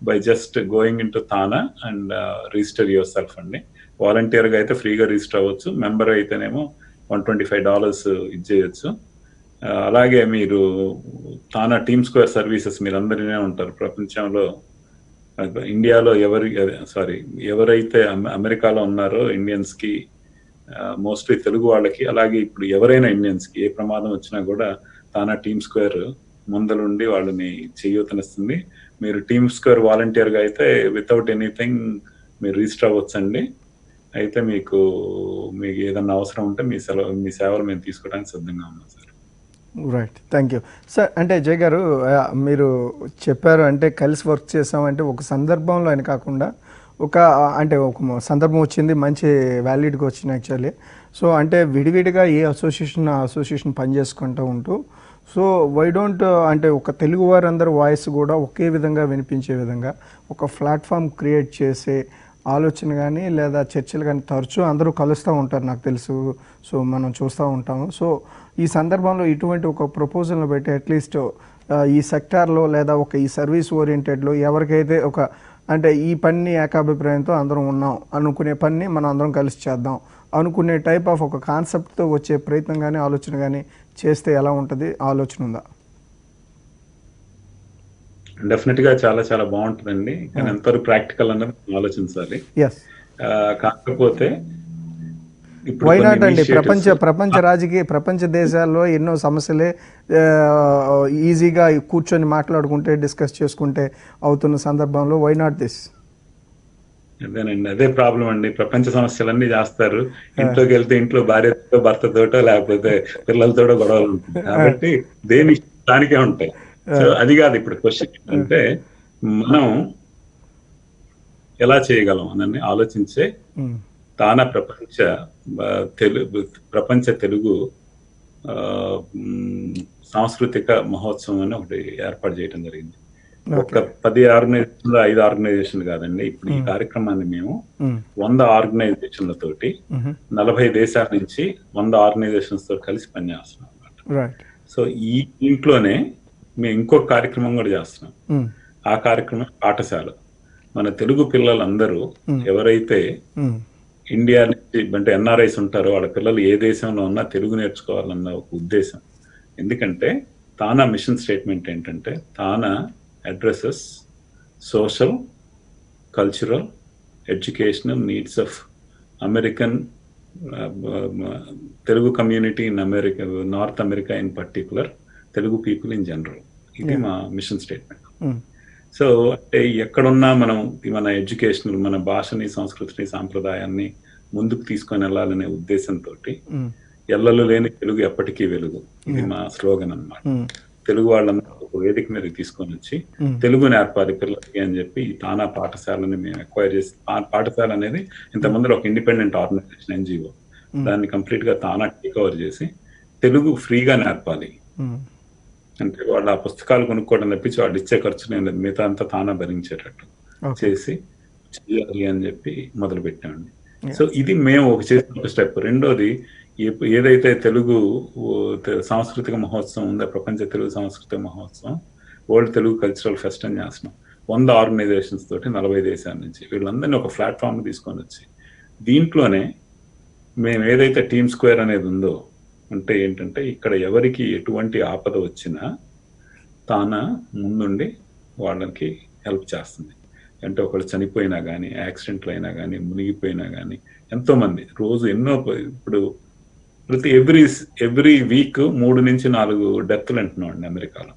by just going into TANA and register yourself అండి. వాలంటీర్గా అయితే ఫ్రీగా రిజిస్టర్ అవ్వచ్చు, మెంబర్ అయితేనేమో $125 ఇచ్చేయచ్చు. అలాగే మీరు తానా టీమ్ స్క్వేర్ సర్వీసెస్ మీరు అందరినే ఉంటారు ప్రపంచంలో. ఇండియాలో ఎవరైతే అమెరికాలో ఉన్నారో ఇండియన్స్కి, మోస్ట్లీ తెలుగు వాళ్ళకి, అలాగే ఇప్పుడు ఎవరైనా ఇండియన్స్కి ఏ ప్రమాదం వచ్చినా కూడా తానా టీమ్ స్క్వేర్ ముందలుండి వాళ్ళని చేయూతనిస్తుంది. మీరు టీమ్ స్క్వేర్ వాలంటీర్గా అయితే వితౌట్ ఎనీథింగ్ మీరు రిజిస్టర్ అవ్వచ్చండి. అయితే మీకు ఏదన్నా అవసరం ఉంటే మీ సేవలు మేము తీసుకోవడానికి సిద్ధంగా ఉన్నాం sir. Right, thank you sir. అంటే జయ్ గారు, మీరు చెప్పారు అంటే కలిసి వర్క్ చేసామంటే ఒక సందర్భంలో అని కాకుండా ఒక సందర్భం వచ్చింది, మంచి వ్యాలిడ్గా వచ్చింది యాక్చువల్లీ. సో అంటే విడివిడిగా ఏ అసోసియేషన్ పనిచేసుకుంటూ ఉంటూ, సో వై డోంట్ అంటే ఒక తెలుగు వారందరూ వాయిస్ కూడా ఒకే విధంగా వినిపించే విధంగా ఒక ప్లాట్ఫామ్ క్రియేట్ చేసే ఆలోచన కానీ లేదా చర్చలు కానీ తరచూ అందరూ కలుస్తూ ఉంటారు నాకు తెలుసు. సో మనం చూస్తూ ఉంటాము. సో ఈ సందర్భంలో ఇటువంటి ఒక ప్రపోజల్ని పెట్టి అట్లీస్ట్ ఈ సెక్టార్లో లేదా ఈ సర్వీస్ ఓరియంటెడ్లో ఎవరికైతే అంటే ఈ పని ఏకాభిప్రాయంతో అందరం ఉన్నాం అనుకునే పని మనం అందరం కలిసి చేద్దాం అనుకునే టైప్ ఆఫ్ ఒక కాన్సెప్ట్తో వచ్చే ప్రయత్నం కానీ ఆలోచన కానీ చేస్తే ఎలా ఉంటుంది? ఆలోచన ఉందా? డెఫినెట్ గా చాలా చాలా బాగుంటుందండి. కానీ ఎంతవరకు ప్రాక్టికల్ అన్నది ఆలోచించాలి. కాకపోతే వై నాట్ అండి, ప్రపంచ దేశాల్లో ఎన్నో సమస్యలే ఈజీగా కూర్చొని మాట్లాడుకుంటే డిస్కస్ చేసుకుంటే అవుతున్న సందర్భంలో వై నాట్ దిస్? అదేనండి, అదే ప్రాబ్లం అండి. ప్రపంచ సమస్యలన్నీ చేస్తారు, ఇంట్లోకి వెళ్తే ఇంట్లో భార్యతో భర్తతోటో లేకపోతే పిల్లలతోటో గొడవలు ఉంటుంది. కాబట్టి దేని దానికే ఉంటాయి. సో అది కాదు ఇప్పుడు క్వశ్చన్. అంటే మనం ఎలా చేయగలం అని ఆలోచించే తానా ప్రపంచ తెలుగు సాంస్కృతిక మహోత్సవం అని ఒకటి ఏర్పాటు చేయడం జరిగింది. ఓకే. ఒక 10 ఆర్గనైజేషన్లు 5 ఆర్గనైజేషన్లు కాదండి. ఇప్పుడు ఈ కార్యక్రమాన్ని మేము 100 ఆర్గనైజేషన్లతోటి 40 దేశాల నుంచి 100 ఆర్గనైజేషన్స్ తో కలిసి పనిచేస్తున్నాం అన్నమాట. రైట్. సో ఈ ఇంట్లోనే మేము ఇంకొక కార్యక్రమం కూడా చేస్తున్నాం. ఆ కార్యక్రమం పాఠశాల. మన తెలుగు పిల్లలందరూ ఎవరైతే ఇండియా నుంచి అంటే ఎన్ఆర్ఐస్ ఉంటారో వాళ్ళ పిల్లలు ఏ దేశంలో ఉన్నా తెలుగు నేర్చుకోవాలన్న ఒక ఉద్దేశం. ఎందుకంటే తానా మిషన్ స్టేట్మెంట్ ఏంటంటే TANA addresses social, cultural, educational needs of American Telugu community in America, North America in particular, Telugu people in general. ఇది మా మిషన్ స్టేట్మెంట్. సో అంటే ఎక్కడున్నా మనం మన ఎడ్యుకేషనల్, మన భాషని, సంస్కృతిని, సాంప్రదాయాన్ని ముందుకు తీసుకొని వెళ్ళాలనే ఉద్దేశంతో ఎల్లలు లేని తెలుగు ఎప్పటికీ వెలుగు, ఇది మా స్లోగన్ అన్నమాట. తెలుగు వాళ్ళందరూ ఒక వేదిక మీద తీసుకొని వచ్చి తెలుగు నేర్పాలి పిల్లలకి అని చెప్పి ఈ తానా పాఠశాలని మేము ఎక్వైర్ చేసి, పాఠశాల అనేది ఇంతకుముందు ఒక ఇండిపెండెంట్ ఆర్గనైజేషన్, ఎన్జిఓ, దాన్ని కంప్లీట్ గా తానా టేక్ ఓవర్ చేసి తెలుగు ఫ్రీగా నేర్పాలి అంటే వాళ్ళ పుస్తకాలు కొనుక్కోవడం తప్పించి వాళ్ళు ఇచ్చే ఖర్చు నేను మిగతా అంతా తానా భరించేటట్టు చేసి చేయాలి అని చెప్పి మొదలు పెట్టామండి. సో ఇది మేము ఒక చేసిన స్టెప్. రెండోది ఏదైతే తెలుగు సాంస్కృతిక మహోత్సవం ఉందో, ప్రపంచ తెలుగు సాంస్కృతిక మహోత్సవం, వరల్డ్ తెలుగు కల్చరల్ ఫెస్ట్ అని చేస్తున్నాం. 100 ఆర్గనైజేషన్స్ తోటి 40 దేశాల నుంచి వీళ్ళందరినీ ఒక ప్లాట్ఫామ్ తీసుకొని వచ్చి దీంట్లోనే మేము ఏదైతే టీమ్ స్క్వేర్ అనేది ఉందో, అంటే ఏంటంటే ఇక్కడ ఎవరికి ఎటువంటి ఆపద వచ్చినా తానా ముందుండి వాళ్ళకి హెల్ప్ చేస్తుంది. అంటే ఒకళ్ళు చనిపోయినా కానీ, యాక్సిడెంట్లు అయినా కానీ, మునిగిపోయినా కానీ, ఎంతో మంది రోజు ఎన్నో, ఇప్పుడు ప్రతి ఎవ్రీ వీక్ 3 నుంచి 4 డెత్లు అంటున్నాం అండి అమెరికాలో.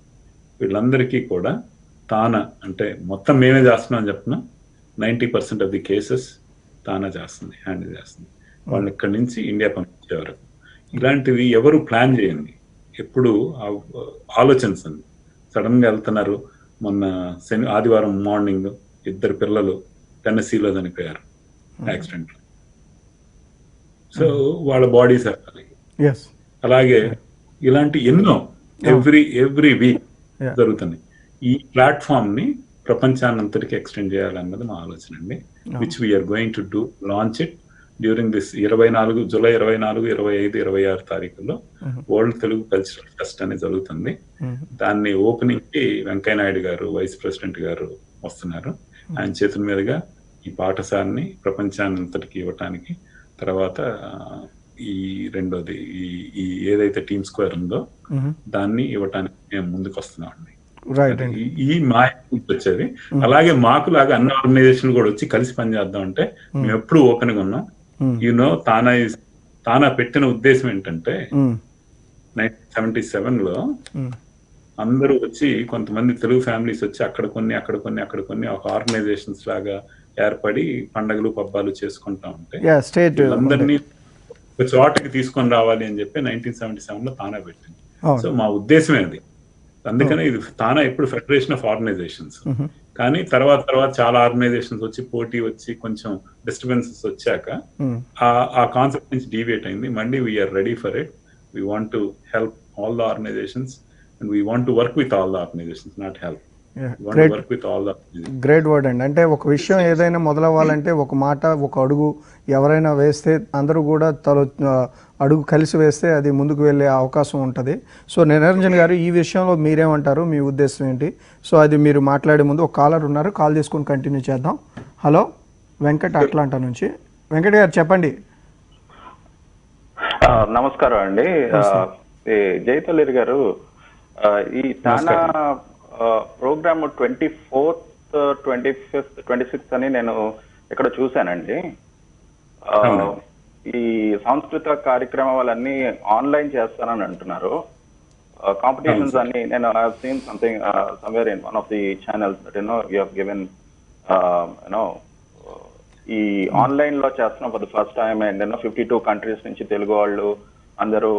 వీళ్ళందరికీ కూడా తానా అంటే మొత్తం మేమే చేస్తున్నాం అని చెప్తున్నాం. 90% ఆఫ్ ది కేసెస్ తానా చేస్తుంది, హ్యాండిల్ చేస్తుంది. వాళ్ళని ఇక్కడి నుంచి ఇండియా పంపించే వరకు. ఇలాంటివి ఎవరు ప్లాన్ చేయండి, ఎప్పుడు ఆలోచించండి. సడన్ గా వెళ్తున్నారు. మొన్న ఆదివారం మార్నింగ్ 2 పిల్లలు టెన్నెసీలో చనిపోయారు యాక్సిడెంట్. సో వాళ్ళ బాడీస్ అవ్వాలి. అలాగే ఇలాంటి ఎన్నో ఎవ్రీ వీక్ జరుగుతున్నాయి. ఈ ప్లాట్ఫామ్ ని ప్రపంచాన్నంతటికి ఎక్స్టెండ్ చేయాలన్నది మా ఆలోచన అండి. Which we're going to do launch it during this July 24, 25, 26 తారీఖుల్లో వరల్డ్ తెలుగు కల్చరల్ ఫెస్ట్ అనేది జరుగుతుంది. దాన్ని ఓపెనింగ్ కి వెంకయ్య నాయుడు గారు, వైస్ ప్రెసిడెంట్ గారు వస్తున్నారు. ఆయన చేతుల మీదుగా ఈ పాఠశాలని ప్రపంచాన్నంతటికి ఇవ్వటానికి, తర్వాత ఈ రెండోది ఈ ఏదైతే టీమ్ స్క్వేర్ ఉందో దాన్ని ఇవ్వటానికి మేము ముందుకు వస్తున్నాం అండి. ఈ మా వచ్చేది. అలాగే మాకు లాగా అన్ని ఆర్గనైజేషన్ కూడా వచ్చి కలిసి పనిచేద్దాం అంటే మేము ఎప్పుడు ఓపెన్ గా ఉన్నాం. తానా పెట్టిన ఉద్దేశం ఏంటంటే 1977 లో అందరూ వచ్చి, కొంతమంది తెలుగు ఫ్యామిలీస్ వచ్చి అక్కడ కొన్ని ఒక ఆర్గనైజేషన్స్ లాగా ఏర్పడి పండగలు పబ్బాలు చేసుకుంటా ఉంటే అందరినీ ఒక చోటకి తీసుకొని రావాలి అని చెప్పి 1977 లో తానా పెట్టింది. సో మా ఉద్దేశమే అది. అందుకనే ఇది తానా ఇప్పుడు ఫెడరేషన్ ఆఫ్ ఆర్గనైజేషన్స్. కానీ తర్వాత చాలా ఆర్గనైజేషన్స్ వచ్చి పోటీ వచ్చి కొంచెం డిస్టర్బెన్సెస్ వచ్చాక ఆ కాన్సెప్ట్ నుంచి డీవియేట్ అయింది. మళ్ళీ we are ready for it. We want to help all the organisations and we want to work with all the organisations, not help. Great word అండి. అంటే ఒక విషయం ఏదైనా మొదలవ్వాలంటే ఒక మాట, ఒక అడుగు ఎవరైనా వేస్తే, అందరూ కూడా అడుగు కలిసి వేస్తే అది ముందుకు వెళ్ళే అవకాశం ఉంటుంది. సో నిరంజన్ గారు, ఈ విషయంలో మీరేమంటారు, మీ ఉద్దేశం ఏంటి? సో అది మీరు మాట్లాడే ముందు ఒక కాలర్ ఉన్నారు, కాల్ చేసుకుని కంటిన్యూ చేద్దాం. హలో, వెంకట్ అట్లాంటా నుంచి. వెంకట్ గారు చెప్పండి. నమస్కారం అండి. జైతలేరి గారు, ఈ తానా ప్రోగ్రామ్ 24th, 25th, 26th అని నేను ఇక్కడ చూశానండి. ఈ సాంస్కృతిక కార్యక్రమాలన్నీ ఆన్లైన్ చేస్తానని అంటున్నారు. కాంపిటీషన్స్ అన్ని నేను I have seen something somewhere in one of the channels that you have given ఈ ఆన్లైన్ లో చేస్తున్నాం for the first time. And 52 countries నుంచి తెలుగు వాళ్ళు అందరూ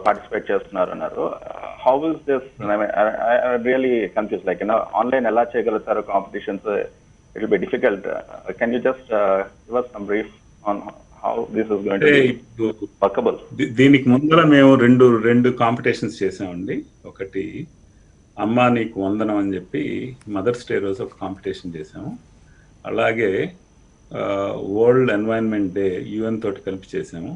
పార్టిసిపేట్ చేస్తున్నారు అన్నారు. How is this? I really confuse, like online ఎలా చేయగలుగుతారు competitions? It will be difficult. Can you just give us some brief on how this is going to అంటే B ఇప్పుడు workable? దీనికి ముందర మేము రెండు కాంపిటీషన్స్ చేసామండి. ఒకటి అమ్మా నీకు వందనం అని చెప్పి మదర్స్ డే రోజు ఒక కాంపిటీషన్ చేసాము. అలాగే వరల్డ్ ఎన్వైరన్మెంట్ డే యుఎన్ తోటి కలిపి చేసాము.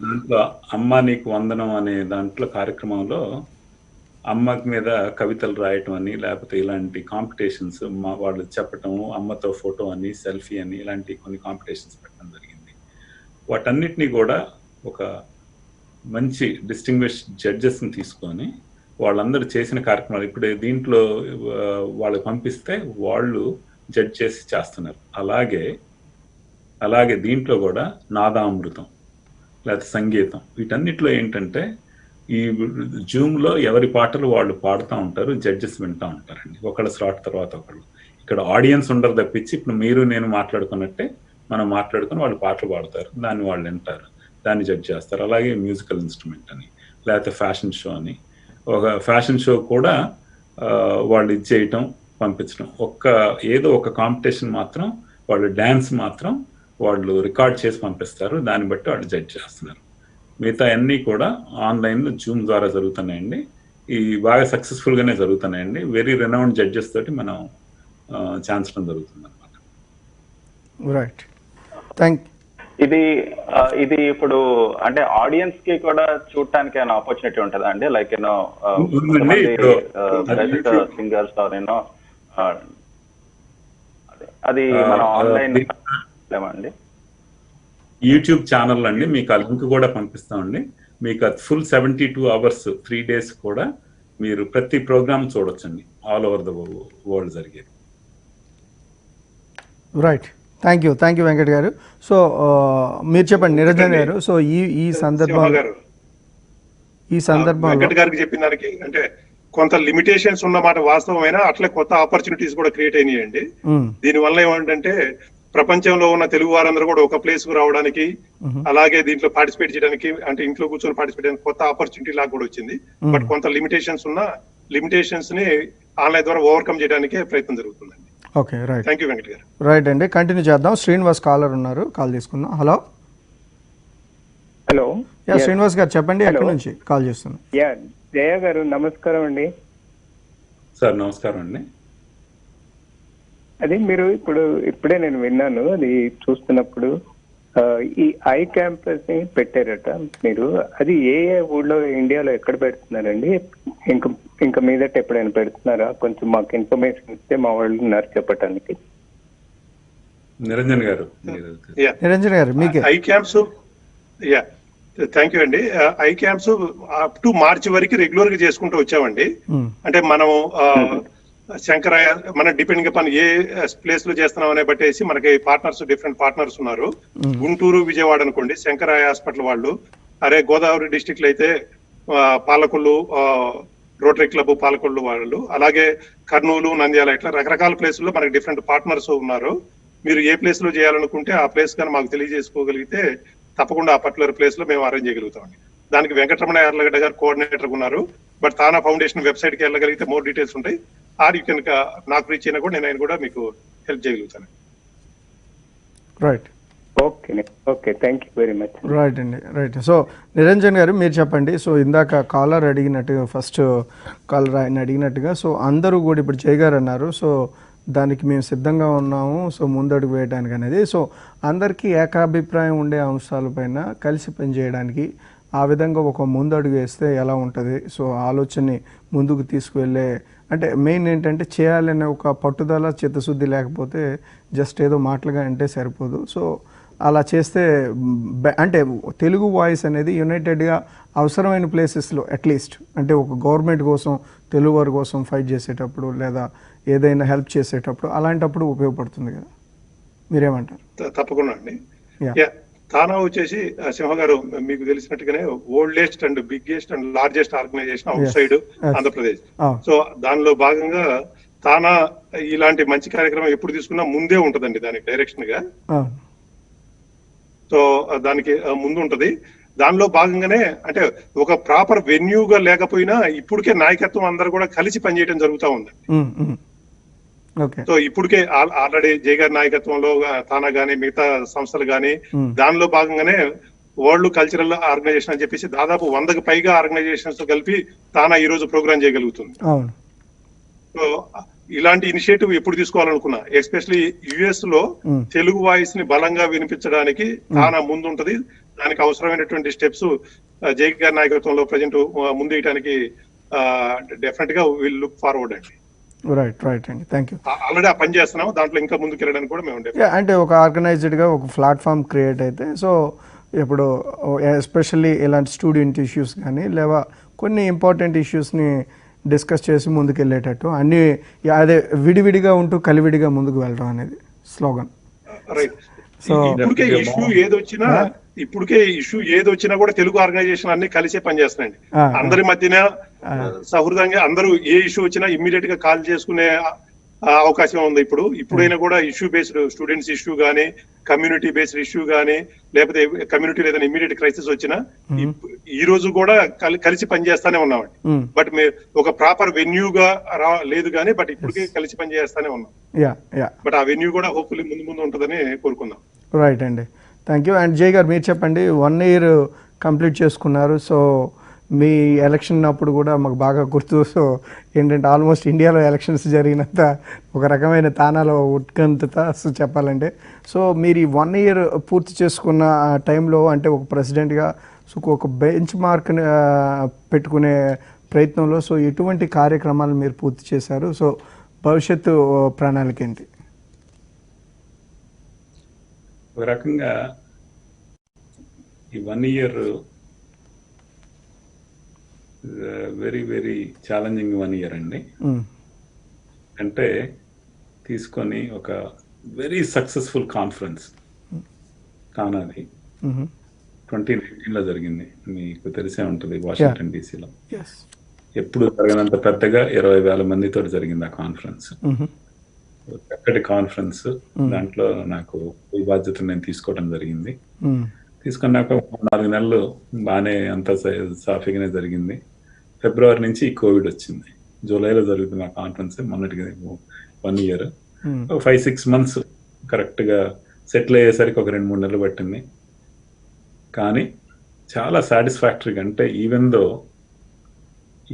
దాంట్లో అమ్మా నీకు వందనం అనే దాంట్లో కార్యక్రమంలో అమ్మకి మీద కవితలు రాయటం అని, లేకపోతే ఇలాంటి కాంపిటీషన్స్ వాళ్ళు చెప్పటము, అమ్మతో ఫోటో అని, సెల్ఫీ అని, ఇలాంటి కొన్ని కాంపిటీషన్స్ పెట్టడం జరిగింది. వాటన్నిటినీ కూడా ఒక మంచి డిస్టింగ్విష్ జడ్జెస్ని తీసుకొని వాళ్ళందరూ చేసిన కార్యక్రమాలు ఇప్పుడు దీంట్లో వాళ్ళకి పంపిస్తే వాళ్ళు జడ్జ్ చేసి చేస్తున్నారు. అలాగే దీంట్లో కూడా నాదామృతం లేకపోతే సంగీతం, వీటన్నిటిలో ఏంటంటే ఈ జూమ్లో ఎవరి పాటలు వాళ్ళు పాడుతూ ఉంటారు, జడ్జెస్ వింటూ ఉంటారండి, ఒకళ్ళ స్లాట్ తర్వాత ఒకళ్ళు. ఇక్కడ ఆడియన్స్ ఉండరు తప్పించి ఇప్పుడు మీరు నేను మాట్లాడుకున్నట్టే మనం మాట్లాడుకుని వాళ్ళు పాటలు పాడతారు, దాన్ని వాళ్ళు వింటారు, దాన్ని జడ్జ్ చేస్తారు. అలాగే మ్యూజికల్ ఇన్స్ట్రుమెంట్ అని, లేకపోతే ఫ్యాషన్ షో అని, ఒక ఫ్యాషన్ షో కూడా వాళ్ళు ఇది చేయటం పంపించడం. ఏదో ఒక కాంపిటీషన్ మాత్రం వాళ్ళు డ్యాన్స్ మాత్రం వాళ్ళు రికార్డ్ చేసి పంపిస్తారు, దాన్ని బట్టి వాళ్ళు జడ్జ్ చేస్తున్నారు. మిగతా అన్నీ కూడా ఆన్లైన్లో జూమ్ ద్వారా జరుగుతున్నాయండి. ఇవి బాగా సక్సెస్ఫుల్గానే జరుగుతున్నాయండి. వెరీ రెనౌండ్ జడ్జెస్ తోటి మనం ఛాన్సడం జరుగుతుంది అనమాట. రైట్, థ్యాంక్ ఇది ఇప్పుడు అంటే ఆడియన్స్ కి కూడా చూడటానికి ఏమైనా ఆపర్చునిటీ ఉంటుందా అండి? లైక్ యూనో సింగర్స్ యూనో అది మనం ఆన్లైన్ అండి యూట్యూబ్ ఛానల్ అండి, మీకు ఆ లింక్ కూడా పంపిస్తామండి. మీకు ఫుల్ 72 hours 3 days కూడా మీరు ప్రతి ప్రోగ్రామ్ చూడొచ్చండి, ఆల్ ఓవర్ ద వరల్డ్ జరిగేది. రైట్, థ్యాంక్ యూ వెంకట్ గారు. సో మీరు చెప్పండి నిరంజన్ గారు. సో ఈ సందర్భంలో వెంకట్ గారికి చెప్పిన దానికి అంటే కొంత లిమిటేషన్స్ ఉన్నమాట వాస్తవమైనా, అట్లే కొత్త ఆపర్చునిటీస్ కూడా క్రియేట్ అయినాయండి. దీని వల్ల ఏమంటే ప్రపంచంలో ఉన్న తెలుగు వారందరూ కూడా ఒక ప్లేస్ కు రావడానికి, అలాగే దీంట్లో పార్టిసిపేట్ చేయడానికి, అంటే ఇంట్లో కూర్చొని పార్టిసిపేట్ చేయడానికి కొత్త ఆపర్చునిటీ లాగా కూడా వచ్చింది. బట్ కొంత లిమిటేషన్స్ ఉన్న లిమిటేషన్స్ ని ఆన్లైన్ ద్వారా ఓవర్కమ్ చేయడానికి ప్రయత్నం జరుగుతుందండి. Okay, right, thank you Venkat గారు. రైట్ అండి, కంటిన్యూ చేద్దాం. శ్రీనివాస్ కాలర్ ఉన్నారు, కాల్ తీసుకుందాం. హలో యా శ్రీనివాస్ గారు చెప్పండి, ఎక్కడి నుంచి కాల్ చేస్తున్నాం? యా జయ గారు నమస్కారం అండి. సార్ నమస్కారం అండి. అది మీరు ఇప్పుడే నేను విన్నాను, అది చూస్తున్నప్పుడు ఈ ఐ క్యాంపస్ ని పెట్టారట మీరు. అది ఏ ఊళ్ళో ఇండియాలో ఎక్కడ పెడుతున్నారండి? ఇంకా మీదట ఎప్పుడైనా పెడుతున్నారా? కొంచెం మాకు ఇన్ఫర్మేషన్ ఇస్తే మా వాళ్ళు ఉన్నారు చెప్పడానికి. నిరంజన్ గారు మీకే eye camps. Yeah thank you అండి. Eye camps up to March వరకు రెగ్యులర్ గా చేసుకుంటూ వచ్చామండి. అంటే మనం శంకరయ్య మన డిపెండింగ్ అపాన్ ఏ ప్లేస్ లో చేస్తున్నాం అనే బట్టేసి మనకి డిఫరెంట్ పార్ట్నర్స్ ఉన్నారు. గుంటూరు, విజయవాడ అనుకోండి శంకరయ్య హాస్పిటల్ వాళ్ళు, గోదావరి డిస్ట్రిక్ట్ లో అయితే పాలకొల్లు రోటరీ క్లబ్ పాలకొల్లు వాళ్ళు, అలాగే కర్నూలు, నంద్యాల, ఇట్లా రకరకాల ప్లేసుల్లో మనకి డిఫరెంట్ పార్ట్నర్స్ ఉన్నారు. మీరు ఏ ప్లేస్ లో చేయాలనుకుంటే ఆ ప్లేస్ కానీ మాకు తెలియజేసుకోగలిగితే తప్పకుండా ఆ పర్టికులర్ ప్లేస్ లో మేము అరేంజ్ చేయగలుగుతామండి. దానికి వెంకటరమణ యార్లగడ్డ గారు కోఆర్డినేటర్ ఉన్నారు. బట్ తానా ఫౌండేషన్ వెబ్సైట్ కి వెళ్ళగలిగితే మోర్ డీటెయిల్స్ ఉంటాయి. ఆర్ యూ కెన్ నాకు రీచ్ అయినా కూడా నేను ఆయన కూడా మీకు హెల్ప్ చేయగలుగుతాను. Right, okay thank you very much. Right అండి, రైట్. సో నిరంజన్ గారు మీరు చెప్పండి. సో ఇందాక కాలర్ అడిగినట్టుగా, ఫస్ట్ కాలర్ ఆయన అడిగినట్టుగా, సో అందరూ కూడా ఇప్పుడు చేయగారు అన్నారు. సో దానికి మేము సిద్ధంగా ఉన్నాము, సో ముందడుగు వేయడానికి అనేది. సో అందరికీ ఏకాభిప్రాయం ఉండే అంశాలపైన కలిసి పనిచేయడానికి ఆ విధంగా ఒక ముందడుగు వేస్తే ఎలా ఉంటుంది? సో ఆలోచనని ముందుకు తీసుకువెళ్ళే, అంటే మెయిన్ ఏంటంటే చేయాలనే ఒక పట్టుదల, చిత్తశుద్ధి లేకపోతే జస్ట్ ఏదో మాటలుగా అంటే సరిపోదు. సో అలా చేస్తే అంటే తెలుగు వాయిస్ అనేది యునైటెడ్గా అవసరమైన ప్లేసెస్లో అట్లీస్ట్, అంటే ఒక గవర్నమెంట్ కోసం, తెలుగు వారి కోసం ఫైట్ చేసేటప్పుడు లేదా ఏదైనా హెల్ప్ చేసేటప్పుడు అలాంటప్పుడు ఉపయోగపడుతుంది కదా, మీరేమంటారు? తప్పకుండా అండి. తానా వచ్చేసి సింహ గారు మీకు తెలిసినట్టుగానే oldest and biggest and largest organisation outside Andhra Pradesh. So దానిలో భాగంగా తానా ఇలాంటి మంచి కార్యక్రమం ఎప్పుడు తీసుకున్నా ముందే ఉంటదండి దానికి డైరెక్షన్ గా. సో దానికి ముందు ఉంటది. దానిలో భాగంగానే అంటే ఒక ప్రాపర్ వెన్యూగా లేకపోయినా ఇప్పటికే నాయకత్వం అందరూ కూడా కలిసి పనిచేయడం జరుగుతూ ఉంది. ఓకే. సో ఇప్పటికే ఆల్రెడీ జై గారి నాయకత్వంలో తానా గానీ మిగతా సంస్థలు గానీ దానిలో భాగంగానే వరల్డ్ కల్చరల్ ఆర్గనైజేషన్ అని చెప్పేసి దాదాపు 100కి పైగా ఆర్గనైజేషన్స్ తో కలిపి తానా ఈ రోజు ప్రోగ్రామ్ చేయగలుగుతుంది. అవును. సో ఇలాంటి ఇనిషియేటివ్ ఎప్పుడు తీసుకోవాలనుకున్నా, ఎస్పెషల్లీ యుఎస్ లో తెలుగు వాయిస్ ని బలంగా వినిపించడానికి తానా ముందు ఉంటది. దానికి అవసరమైనటువంటి స్టెప్స్ జై గారి నాయకత్వంలో ప్రజెంట్ ముందు వేయడానికి డెఫినెట్ గా విల్ లుక్ ఫార్వర్డ్ అండి. రైట్ అండి, థ్యాంక్ యూ. ఆల్రెడీ ఆ పని చేస్తున్నాము, దాంట్లో ఇంకా ముందుకు వెళ్ళడానికి కూడా మేము అంటే ఒక ఆర్గనైజ్డ్గా ఒక ప్లాట్ఫామ్ క్రియేట్ అయితే, సో ఇప్పుడు ఎస్పెషల్లీ ఇలాంటి స్టూడెంట్ ఇష్యూస్ కానీ లేవా కొన్ని ఇంపార్టెంట్ ఇష్యూస్ని డిస్కస్ చేసి ముందుకు వెళ్ళేటట్టు అన్నీ అదే విడివిడిగా ఉంటూ కలివిడిగా ముందుకు వెళ్ళడం అనేది స్లోగన్. రైట్. ఇప్పటికే ఇష్యూ ఏదొచ్చినా కూడా తెలుగు ఆర్గనైజేషన్ అన్ని కలిసే పనిచేస్తున్నాయండి. అందరి మధ్యన సహృదంగా అందరూ ఏ ఇష్యూ వచ్చినా ఇమ్మీడియట్ గా కాల్ చేసుకునే అవకాశం ఉంది. ఇప్పుడైనా కూడా ఇష్యూ బేస్డ్ స్టూడెంట్స్ ఇష్యూ గానీ, కమ్యూనిటీ బేస్డ్ ఇష్యూ గానీ, లేకపోతే కమ్యూనిటీలో ఏదైనా ఇమ్మీడియట్ క్రైసిస్ వచ్చినా ఈ రోజు కూడా కలిసి పనిచేస్తానే ఉన్నామండి. బట్ ఒక ప్రాపర్ వెన్యూగా లేదు కానీ బట్ ఇప్పటికే కలిసి పనిచేస్తానే ఉన్నాం. బట్ ఆ వెన్యూ కూడా హోప్ఫుల్లీ ముందు ఉంటుందని కోరుకుందాం. రైట్ అండి, థ్యాంక్ యూ. అండ్ జై గారు మీరు చెప్పండి, 1 year కంప్లీట్ చేసుకున్నారు. సో మీ ఎలక్షన్ అప్పుడు కూడా మాకు బాగా గుర్తు. సో ఏంటంటే ఆల్మోస్ట్ ఇండియాలో ఎలక్షన్స్ జరిగినంత ఒక రకమైన తానాలో ఉత్కంఠత చెప్పాలంటే. సో మీరు ఈ 1 year పూర్తి చేసుకున్న టైంలో అంటే ఒక ప్రెసిడెంట్గా సో ఒక బెంచ్ మార్క్ని పెట్టుకునే ప్రయత్నంలో సో ఎటువంటి కార్యక్రమాలు మీరు పూర్తి చేశారు? సో భవిష్యత్తు ప్రణాళిక ఏంటి? ఒక రకంగా ఈ 1 year very very challenging 1 year అండి. అంటే తీసుకొని ఒక వెరీ సక్సెస్ఫుల్ కాన్ఫరెన్స్ తానాది 2019లో జరిగింది. మీకు తెలిసే ఉంటుంది, వాషింగ్టన్ డీసీలో. ఎప్పుడు జరగనంత పెద్దగా 20,000 మందితో జరిగింది ఆ కాన్ఫరెన్స్. చక్కటి కాన్ఫరెన్స్. దాంట్లో నాకు ఈ బాధ్యత నేను తీసుకోవడం జరిగింది. తీసుకున్నాక 4 నెలలు బాగానే అంత సాఫీగానే జరిగింది. ఫిబ్రవరి నుంచి ఈ కోవిడ్ వచ్చింది. జూలైలో జరుగుతుంది ఆ కాన్ఫరెన్స్. మొన్నటికి 1 year 5-6 months కరెక్ట్ గా సెటిల్ అయ్యేసరికి ఒక 2-3 నెలలు పట్టింది. కానీ చాలా సాటిస్ఫాక్టరీగా, అంటే ఈవెన్ దో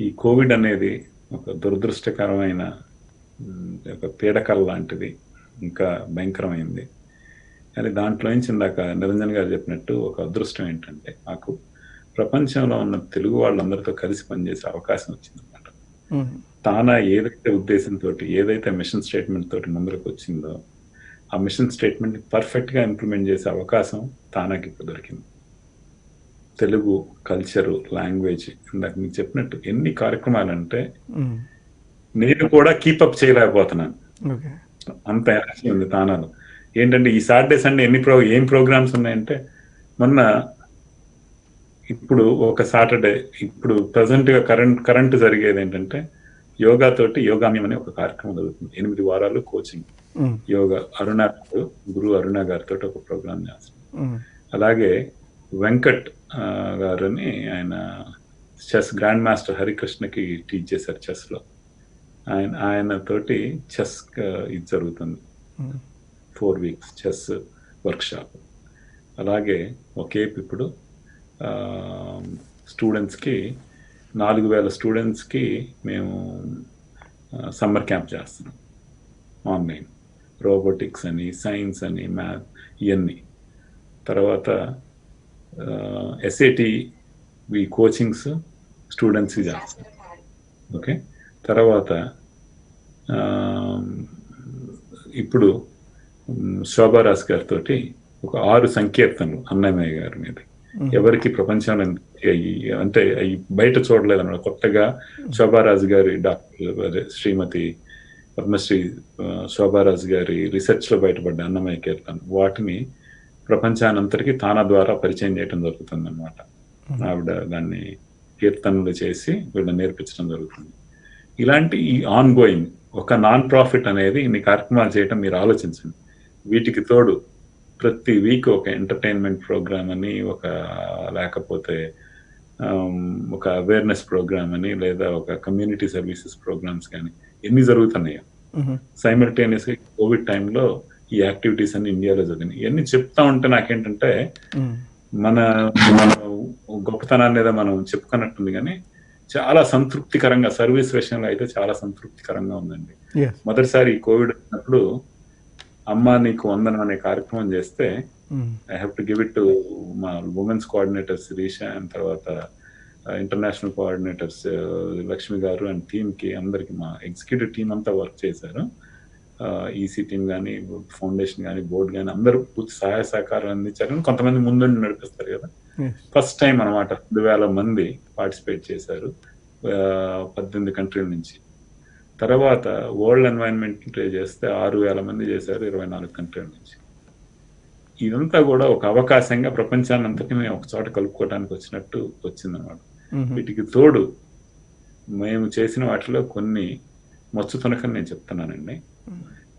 ఈ కోవిడ్ అనేది ఒక దురదృష్టకరమైన ఒక పీడకల లాంటిది, ఇంకా భయంకరమైంది. కానీ దాంట్లో నుంచి ఇందాక నిరంజన్ గారు చెప్పినట్టు ఒక అదృష్టం ఏంటంటే మాకు ప్రపంచంలో ఉన్న తెలుగు వాళ్ళందరితో కలిసి పనిచేసే అవకాశం వచ్చిందన్నమాట. తానా ఏదైతే ఉద్దేశంతో, ఏదైతే మిషన్ స్టేట్మెంట్ తోటి ముందరకు వచ్చిందో ఆ మిషన్ స్టేట్మెంట్ పర్ఫెక్ట్ గా ఇంప్లిమెంట్ చేసే అవకాశం తానాకి ఇప్పుడు దొరికింది. తెలుగు కల్చరు, లాంగ్వేజ్, ఇందాక మీకు చెప్పినట్టు ఎన్ని కార్యక్రమాలు అంటే నేను కూడా కీపప్ చేయలేకపోతున్నాను, అంత ఎనర్జీ ఉంది తానాలో. ఏంటంటే ఈ సాటర్డే సండే ఏం ప్రోగ్రామ్స్ ఉన్నాయంటే, మొన్న ఇప్పుడు ఒక సాటర్డే ఇప్పుడు ప్రజెంట్ గా కరెంట్ జరిగేది ఏంటంటే యోగా తోటి యోగామ్యం అనే ఒక కార్యక్రమం జరుగుతుంది. 8 వారాలు కోచింగ్ యోగా. గురు అరుణ గారితో ఒక ప్రోగ్రామ్ చేస్తాం. అలాగే వెంకట్ గారని ఆయన చెస్ గ్రాండ్ మాస్టర్ హరికృష్ణకి టీచ్ చేశారు చెస్ లో. ఆయన తోటి చెస్ ఇది జరుగుతుంది, 4 weeks చెస్ వర్క్షాప్. అలాగే ఒకే ఇప్పుడు స్టూడెంట్స్కి 4,000 స్టూడెంట్స్కి మేము సమ్మర్ క్యాంప్ చేస్తున్నాం ఆన్లైన్. రోబోటిక్స్ అని, సైన్స్ అని, మ్యాథ్, ఇవన్నీ. తర్వాత SAT కోచింగ్స్ స్టూడెంట్స్కి చేస్తాం. ఓకే. తర్వాత ఇప్పుడు శోభారాజ్ గారితో ఒక 6 సంకీర్తనలు అన్నమయ్య గారి మీద, ఎవరికి ప్రపంచంలో అంటే అవి బయట చూడలేదు అన్నమాట. కొత్తగా శోభారాజు గారి డాక్టర్ శ్రీమతి పద్మశ్రీ శోభారాజు గారి రీసెర్చ్ లో బయటపడ్డ అన్నమయ్య కీర్తన, వాటిని ప్రపంచానంతరికి తానా ద్వారా పరిచయం చేయడం జరుగుతుంది అన్నమాట. ఆవిడ దాన్ని కీర్తనలు చేసి వీళ్ళని నేర్పించడం జరుగుతుంది. ఇలాంటి ఈ ఆన్ గోయింగ్ ఒక నాన్ ప్రాఫిట్ అనేది ఇన్ని కార్యక్రమాలు చేయటం మీరు ఆలోచించండి. వీటికి తోడు ప్రతి వీక్ ఒక ఎంటర్టైన్మెంట్ ప్రోగ్రామ్ అని, ఒక లేకపోతే ఒక అవేర్నెస్ ప్రోగ్రామ్ అని, లేదా ఒక కమ్యూనిటీ సర్వీసెస్ ప్రోగ్రామ్స్ కానీ ఎన్ని జరుగుతున్నాయో. సైమల్టేనియస్ గా కోవిడ్ టైంలో ఈ యాక్టివిటీస్ అన్ని ఇండియాలో జరిగినాయి. ఇవన్నీ చెప్తా ఉంటే నాకేంటంటే మన మన గొప్పతనాన్ని ఏదో మనం చెప్పుకున్నట్టుంది, కానీ చాలా సంతృప్తికరంగా సర్వీస్ విషయంలో అయితే చాలా సంతృప్తికరంగా ఉందండి. మొదటిసారి కోవిడ్ వచ్చినప్పుడు అమ్మ నీకు వందనం అనే కార్యక్రమం చేస్తే I have to give it to మా ఉమెన్స్ కోఆర్డినేటర్స్ రీషా అండ్ తర్వాత ఇంటర్నేషనల్ కోఆర్డినేటర్స్ లక్ష్మి గారు అండ్ టీమ్ కి అందరికి, మా ఎగ్జిక్యూటివ్ టీం అంతా వర్క్ చేశారు. ఈసీ టీం కానీ ఫౌండేషన్ కానీ బోర్డు కానీ అందరూ పూర్తి సహాయ సహకారం అందించారు. కొంతమంది ముందుండి నడిపిస్తారు కదా. ఫస్ట్ టైం అనమాట 2,000 మంది పార్టిసిపేట్ చేశారు 18 కంట్రీల నుంచి. తర్వాత వరల్డ్ ఎన్వైరన్మెంట్ డే చేస్తే 6,000 మంది చేశారు 24 కంట్రీల నుంచి. ఇదంతా కూడా ఒక అవకాశంగా ప్రపంచాన్ని అంతటినీ ఒక చోట కలుపుకోవడానికి వచ్చినట్టు వచ్చిందనమాట. వీటికి తోడు మేము చేసిన వాటిలో కొన్ని మచ్చుతునకని నేను చెప్తున్నానండి.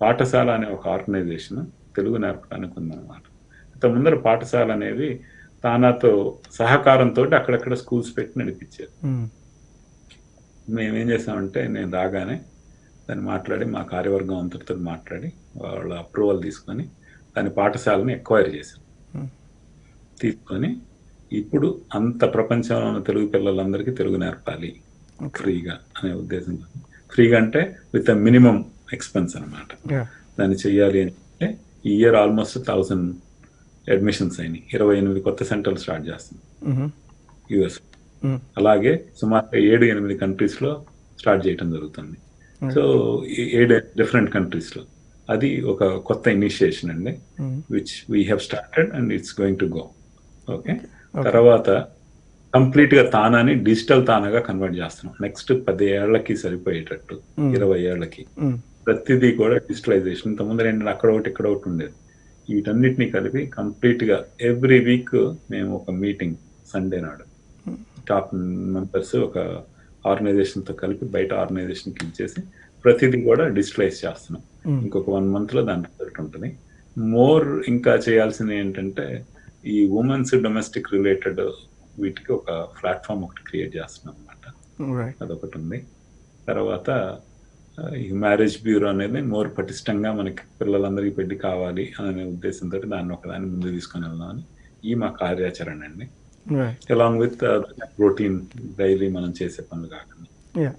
పాఠశాల అనే ఒక ఆర్గనైజేషన్ తెలుగు నేర్పడానికి ఉందన్నమాట. ఇంత ముందర పాఠశాల అనేది తానాతో సహకారంతో అక్కడక్కడ స్కూల్స్ పెట్టి నడిపించారు. మేమేం చేసామంటే నేను రాగానే దాన్ని మాట్లాడి మా కార్యవర్గం అంతటితో మాట్లాడి వాళ్ళ అప్రూవల్ తీసుకొని దాని పాఠశాలను ఎక్వైర్ చేశాం. తీసుకొని ఇప్పుడు అంత ప్రపంచంలో ఉన్న తెలుగు పిల్లలందరికీ తెలుగు నేర్పాలి ఫ్రీగా అనే ఉద్దేశంతో. ఫ్రీగా అంటే విత్ మినిమం ఎక్స్పెన్స్ అనమాట. దాన్ని చెయ్యాలి అంటే ఈ ఇయర్ ఆల్మోస్ట్ 1000 అడ్మిషన్స్ అయినాయి. 28 కొత్త సెంటర్లు స్టార్ట్ చేస్తుంది యుఎస్. అలాగే సుమారు 7-8 కంట్రీస్ లో స్టార్ట్ చేయడం జరుగుతుంది. సో 7 డిఫరెంట్ కంట్రీస్ లో అది ఒక కొత్త ఇనిషియేషన్ అండి, which we have started and it's going to go. Okay. తర్వాత కంప్లీట్ గా తానాని డిజిటల్ తానాగా కన్వర్ట్ చేస్తున్నాం. నెక్స్ట్ 10 ఏళ్లకి సరిపోయేటట్టు 20 ఏళ్లకి ప్రతిదీ కూడా డిజిటలైజేషన్. ఇంతకుముందు ఏంటంటే అక్కడ ఒకటి ఇక్కడ ఒకటి ఉండేది. వీటన్నిటిని కలిపి కంప్లీట్ గా ఎవ్రీ వీక్ మేము ఒక మీటింగ్ సండే నాడు టాప్ మెంబర్స్ ఒక ఆర్గనైజేషన్ తో కలిపి బయట ఆర్గనైజేషన్ కి ఇచ్చేసి ప్రతిదీ కూడా డిజిటలైజ్ చేస్తున్నాం. ఇంకొక 1 month లో దాని రిజల్ట్ ఉంటుంది. మోర్ ఇంకా చేయాల్సింది ఏంటంటే ఈ ఉమెన్స్ డొమెస్టిక్ రిలేటెడ్ వీటికి ఒక ప్లాట్ఫామ్ ఒకటి క్రియేట్ చేస్తున్నాం అనమాట. అదొకటి ఉంది. తర్వాత ఈ మ్యారేజ్ బ్యూరో అనేది మోర్ పటిష్టంగా మనకి పిల్లలందరికీ పెళ్లి కావాలి అనే ఉద్దేశంతో దాన్ని ముందు తీసుకొని వెళ్దామని ఈ మా కార్యాచరణ అండి. అలాంగ్ విత్ రొటీన్ డైలీ మనం చేసే పనులు కాకుండా.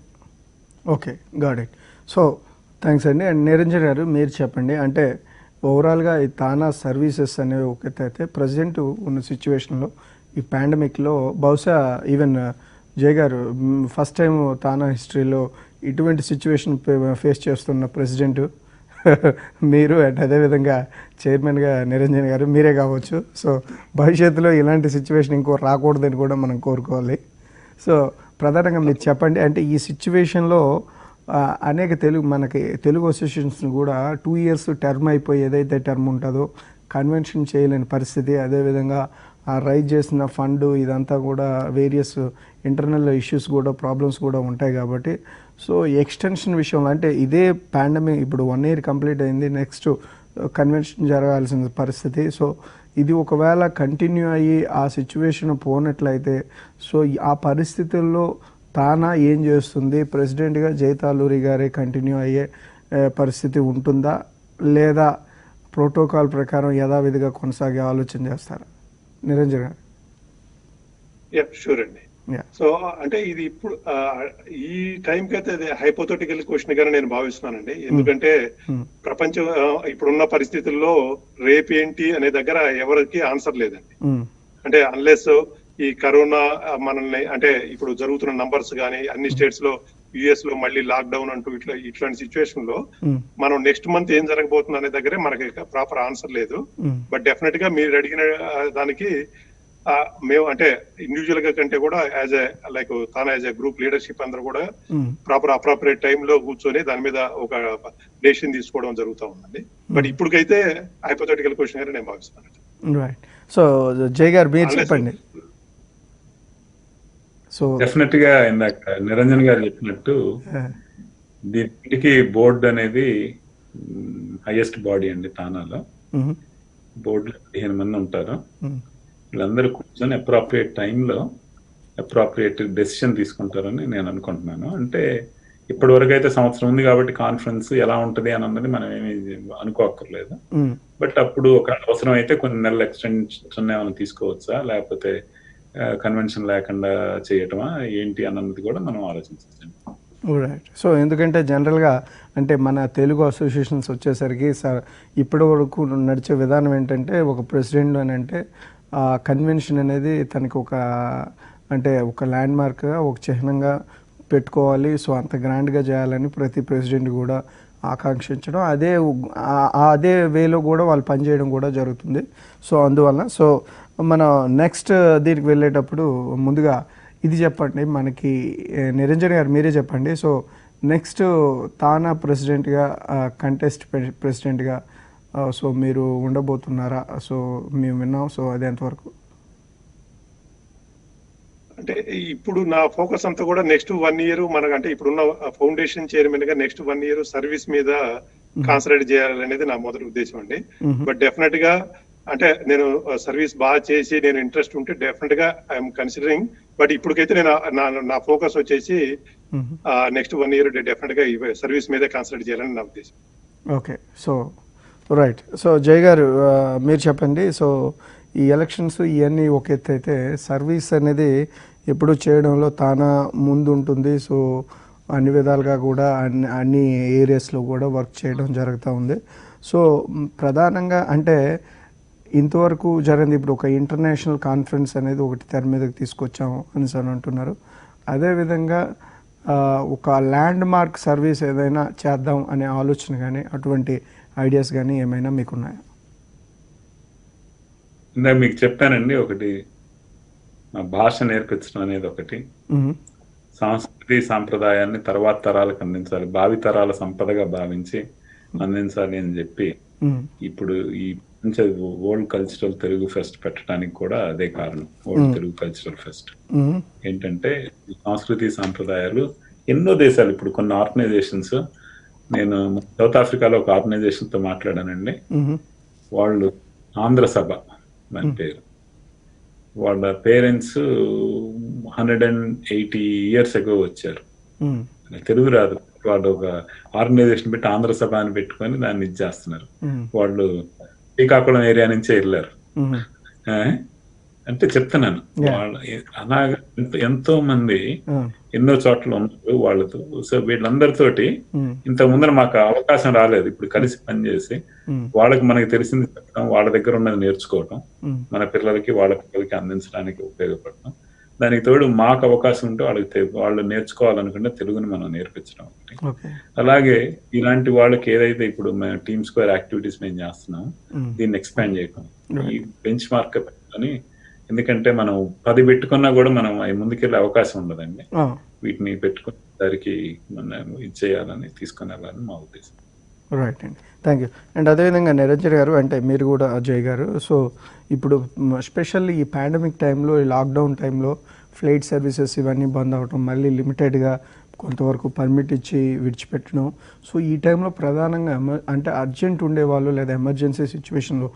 Okay, got it. So thanks అండి. అండ్ నిరంజన్ గారు మీరు చెప్పండి, అంటే ఓవరాల్గా ఈ తానా సర్వీసెస్ అనేవి ఒకటైతే ప్రజెంట్ ఉన్న సిచ్యువేషన్లో ఈ పాండమిక్లో బహుశా ఈవెన్ జయ్ గారు ఫస్ట్ టైం తానా హిస్టరీలో ఇటువంటి సిచ్యువేషన్ ఫేస్ చేస్తున్న ప్రెసిడెంట్ మీరు, అండ్ అదేవిధంగా చైర్మన్గా నిరంజన్ గారు మీరే కావచ్చు. సో భవిష్యత్తులో ఇలాంటి సిచ్యువేషన్ ఇంకో రాకూడదని కూడా మనం కోరుకోవాలి. సో ప్రధానంగా మీరు చెప్పండి, అంటే ఈ సిచ్యువేషన్లో అనేక మనకి తెలుగు అసోసియేషన్స్ కూడా 2 years టర్మ్ అయిపోయి ఏదైతే టర్మ్ ఉంటుందో కన్వెన్షన్ చేయలేని పరిస్థితి, అదేవిధంగా ఆ రైజ్ చేసిన ఫండ్ ఇదంతా కూడా వేరియస్ ఇంటర్నల్ ఇష్యూస్ కూడా ప్రాబ్లమ్స్ కూడా ఉంటాయి కాబట్టి సో ఎక్స్టెన్షన్ విషయంలో అంటే ఇదే పాండమిక్ ఇప్పుడు 1 year కంప్లీట్ అయింది, నెక్స్ట్ కన్వెన్షన్ జరగాల్సిన పరిస్థితి. సో ఇది ఒకవేళ కంటిన్యూ అయ్యి ఆ సిచ్యువేషన్ పోనట్లయితే సో ఆ పరిస్థితుల్లో తానా ఏం చేస్తుంది, ప్రెసిడెంట్గా జైతాలూరి గారే కంటిన్యూ అయ్యే పరిస్థితి ఉంటుందా లేదా ప్రోటోకాల్ ప్రకారం యథావిధిగా కొనసాగే ఆలోచన చేస్తారా నిరంజన్ గారు? షూర్ అండి. సో అంటే ఇది ఇప్పుడు ఈ టైంకి అయితే అది హైపోథెటికల్ క్వశ్చన్ గానే నేను భావిస్తున్నానండి. ఎందుకంటే ప్రపంచం ఇప్పుడున్న పరిస్థితుల్లో రేపేంటి అనే దగ్గర ఎవరికి ఆన్సర్ లేదండి. అంటే అన్లెస్ ఈ కరోనా మనల్ని అంటే ఇప్పుడు జరుగుతున్న నంబర్స్ కానీ అన్ని స్టేట్స్ లో యుఎస్ లో మళ్ళీ లాక్ డౌన్ అంటూ ఇట్లాంటి సిచ్యువేషన్ లో మనం నెక్స్ట్ మంత్ ఏం జరగబోతుంది అనే దగ్గరే మనకి ప్రాపర్ ఆన్సర్ లేదు. బట్ డెఫినెట్ గా మీరు అడిగిన దానికి మేము అంటే ఇండివిజువల్ గా కంటే కూడా యాజ్ ఎ లైక్ తాను యాజ్ ఎ గ్రూప్ లీడర్షిప్ అందరూ కూడా ప్రాపర్ అప్రాపరియేట్ టైమ్ లో కూర్చొని దాని మీద ఒక డెసిషన్ తీసుకోవడం జరుగుతూ ఉందండి. బట్ ఇప్పటికైతే హైపోథెటికల్ క్వశ్చన్ గానే నేను భావిస్తున్నాను. సో జయ్ గారు మీరు చెప్పండి. సో డెఫినెట్ గా ఇందాక నిరంజన్ గారు చెప్పినట్టు దీనికి బోర్డు అనేది హైయెస్ట్ బాడీ అండి తానాలో. బోర్డులో 15 మంది ఉంటారు. వీళ్ళందరూ కూర్చొని అప్రాప్రియేట్ టైంలో అప్రాప్రియేట్ డెసిషన్ తీసుకుంటారని నేను అనుకుంటున్నాను. అంటే ఇప్పటి వరకు అయితే సంవత్సరం ఉంది కాబట్టి కాన్ఫరెన్స్ ఎలా ఉంటది అని అన్నది మనం ఏమి అనుకోక్కర్లేదు. బట్ అప్పుడు ఒక అవసరం అయితే కొన్ని నెలలు ఎక్స్టెన్షన్ ఏమైనా తీసుకోవచ్చా, లేకపోతే కన్వెన్షన్ లేకుండా చేయటమా ఏంటి అన్నది కూడా మనం ఆలోచించండి. రైట్. సో ఎందుకంటే జనరల్గా అంటే మన తెలుగు అసోసియేషన్స్ వచ్చేసరికి ఇప్పటి వరకు నడిచే విధానం ఏంటంటే ఒక ప్రెసిడెంట్ అని అంటే కన్వెన్షన్ అనేది తనకి ఒక ల్యాండ్ మార్క్గా ఒక చిహ్నంగా పెట్టుకోవాలి. సో అంత గ్రాండ్గా చేయాలని ప్రతి ప్రెసిడెంట్ కూడా ఆకాంక్షించడం, అదే వేలో కూడా వాళ్ళు పనిచేయడం కూడా జరుగుతుంది. సో అందువల్ల సో మనం నెక్స్ట్ దీనికి వెళ్ళేటప్పుడు ముందుగా ఇది చెప్పండి, మనకి నిరంజన్ గారు మీరే చెప్పండి. సో నెక్స్ట్ తానా ప్రెసిడెంట్గా కంటెస్ట్ ప్రెసిడెంట్గా సో మీరు ఉండబోతున్నారా? సో మేము విన్నాం. సో అది ఎంతవరకు? అంటే ఇప్పుడు నా ఫోకస్ అంతా కూడా నెక్స్ట్ 1 year మనకు అంటే ఇప్పుడున్న ఫౌండేషన్ చైర్మన్ గా నెక్స్ట్ 1 year సర్వీస్ మీద కాన్సన్ట్రేట్ చేయాలనేది నా మొదటి ఉద్దేశం అండి. బట్ డెఫినెట్ గా అంటే నేను సర్వీస్ బాగా చేసి నేను ఇంట్రెస్ట్ ఉంటే డెఫినెట్ గా ఐఎమ్ కన్సిడరింగ్. బట్ ఇప్పటికైతే నేను నా ఫోకస్ వచ్చేసి నెక్స్ట్ 1 year డెఫినెట్ గా సర్వీస్ మీదే కాన్సన్ట్రేట్ చేయాలని నా ఉద్దేశం. ఓకే. So right. సో జయ్ గారు మీరు చెప్పండి. సో ఈ ఎలక్షన్స్ ఇవన్నీ ఒక ఎత్తు అయితే సర్వీస్ అనేది ఎప్పుడు చేయడంలో తానా ముందు ఉంటుంది. సో అన్ని విధాలుగా కూడా అన్ని ఏరియాస్లో కూడా వర్క్ చేయడం జరుగుతూ ఉంది. సో ప్రధానంగా అంటే ఇంతవరకు జరిగింది ఇప్పుడు ఒక ఇంటర్నేషనల్ కాన్ఫరెన్స్ అనేది ఒకటి తెర మీదకి తీసుకొచ్చాము అని అంటున్నారు. అదేవిధంగా ఒక ల్యాండ్ మార్క్ సర్వీస్ ఏదైనా చేద్దాం అనే ఆలోచన కానీ అటువంటి ఐడియాస్ కానీ ఏమైనా మీకున్నాయా? ఇందాక మీకు చెప్పానండి, ఒకటి భాష నేర్పించడం అనేది ఒకటి, సంస్కృతి సాంప్రదాయాన్ని తర్వాత తరాలకు అందించాలి, భావి తరాల సంపదగా భావించి అందించాలి అని చెప్పి ఇప్పుడు ఈ వరల్డ్ కల్చరల్ తెలుగు ఫెస్ట్ పెట్టడానికి కూడా అదే కారణం. వరల్డ్ తెలుగు కల్చరల్ ఫెస్ట్ ఏంటంటే సంస్కృతి సాంప్రదాయాలు ఎన్నో దేశాలు, ఇప్పుడు కొన్ని ఆర్గనైజేషన్స్, నేను సౌత్ ఆఫ్రికాలో ఒక ఆర్గనైజేషన్ తో మాట్లాడానండి. వాళ్ళు ఆంధ్ర సభ దాని పేరు, వాళ్ళ పేరెంట్స్ 180 years ago వచ్చారు. తెలుగు రాదు, వాళ్ళు ఒక ఆర్గనైజేషన్ పెట్టి ఆంధ్ర సభ అని పెట్టుకొని దాన్ని ఇది చేస్తున్నారు. వాళ్ళు శ్రీకాకుళం ఏరియా నుంచే వెళ్ళారు. అంటే చెప్తున్నాను, వాళ్ళ అలాగా ఎంతో మంది ఎన్నో చోట్ల ఉన్నారు వాళ్ళతో. సో వీళ్ళందరితోటి ఇంత ముందర మాకు అవకాశం రాలేదు. ఇప్పుడు కలిసి పనిచేసి వాళ్ళకి మనకి తెలిసింది చెప్పడం, వాళ్ళ దగ్గర ఉన్నది నేర్చుకోవటం, మన పిల్లలకి వాళ్ళ పిల్లలకి అందించడానికి ఉపయోగపడటం. దానికి తోడు మాకు అవకాశం ఉంటే వాళ్ళు నేర్చుకోవాలనుకుంటే తెలుగుని మనం నేర్పించడం ఒకటి. అలాగే ఇలాంటి వాళ్ళకి ఏదైతే ఇప్పుడు మేము టీమ్ స్క్వేర్ యాక్టివిటీస్ మేము చేస్తున్నాం, దీన్ని ఎక్స్పాండ్ చేయటం, ఈ బెంచ్ మార్క్ పెట్టుకొని, ఎందుకంటే మనం 10 పెట్టుకున్నా కూడా మనం ముందుకెళ్ళే అవకాశం ఉండదండి. వీటిని పెట్టుకుని దానికి మనం ఇది చేయాలని తీసుకుని వెళ్ళాలని మా ఉద్దేశం. రైట్ అండి, థ్యాంక్ యూ. అండ్ అదేవిధంగా నిరంజన్ గారు, అంటే మీరు కూడా అజయ్ గారు, సో ఇప్పుడు స్పెషల్లీ ఈ పాండమిక్ టైంలో, ఈ లాక్డౌన్ టైంలో ఫ్లైట్ సర్వీసెస్ ఇవన్నీ బంద్ అవటం, మళ్ళీ లిమిటెడ్గా కొంతవరకు పర్మిట్ ఇచ్చి విడిచిపెట్టడం. సో ఈ టైంలో ప్రధానంగా అంటే అర్జెంట్ ఉండేవాళ్ళు, లేదా ఎమర్జెన్సీ సిచ్యువేషన్లో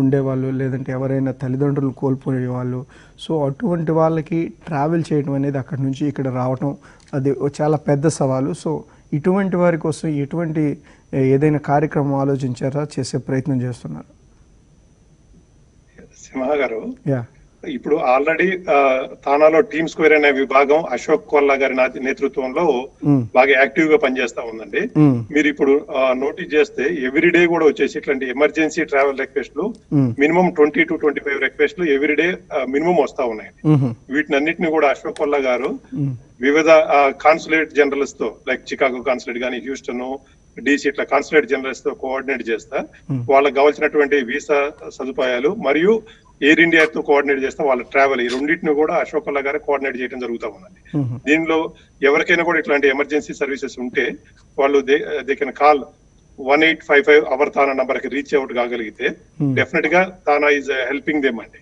ఉండేవాళ్ళు, లేదంటే ఎవరైనా తల్లిదండ్రులు కోల్పోయే వాళ్ళు, సో అటువంటి వాళ్ళకి ట్రావెల్ చేయడం అనేది అక్కడి నుంచి ఇక్కడ రావటం అది చాలా పెద్ద సవాలు. సో ఇటువంటి వారి కోసం ఎటువంటి ఏదైనా కార్యక్రమం ఆలోచించారా, చేసే ప్రయత్నం చేస్తున్నారు? సింహ గారు, ఇప్పుడు ఆల్రెడీ తానాలో టీమ్ స్క్వేర్ అనే విభాగం అశోక్ కొల్లా గారి నేతృత్వంలో బాగా యాక్టివ్ గా పనిచేస్తా ఉందండి. మీరు ఇప్పుడు నోటీస్ చేస్తే ఎవ్రీడే కూడా వచ్చేసి ఇట్లాంటి ఎమర్జెన్సీ ట్రావెల్ రిక్వెస్ట్లు మినిమం 20 to 25 రిక్వెస్ట్లు ఎవ్రీడే మినిమం వస్తా ఉన్నాయి. వీటిని అన్నిటిని కూడా అశోక్ కొల్లా గారు వివిధ కాన్సులేట్ జనరల్స్ తో, లైక్ చికాగో కాన్సులేట్ గానీ, హ్యూస్టన్, DC ఇట్లా కాన్సులేట్ జనరల్స్ తో కోఆర్డినేట్ చేస్తా వాళ్ళకి కావాల్సినటువంటి వీసా సదుపాయాలు మరియు ఎయిర్ ఇండియాతో కోఆర్డినేట్ చేస్తా వాళ్ళ ట్రావెల్, ఈ రెండింటిని కూడా అశోక్ కొల్లా గారే కోఆర్డినేట్ చేయడం జరుగుతా ఉన్నది. దీనిలో ఎవరికైనా కూడా ఇట్లాంటి ఎమర్జెన్సీ సర్వీసెస్ ఉంటే వాళ్ళు they can call 1855 our TANA number కి రీచ్ అవుట్ కాగలిగితే డెఫినెట్ గా తానా ఈజ్ హెల్పింగ్ దేమ్ అండి.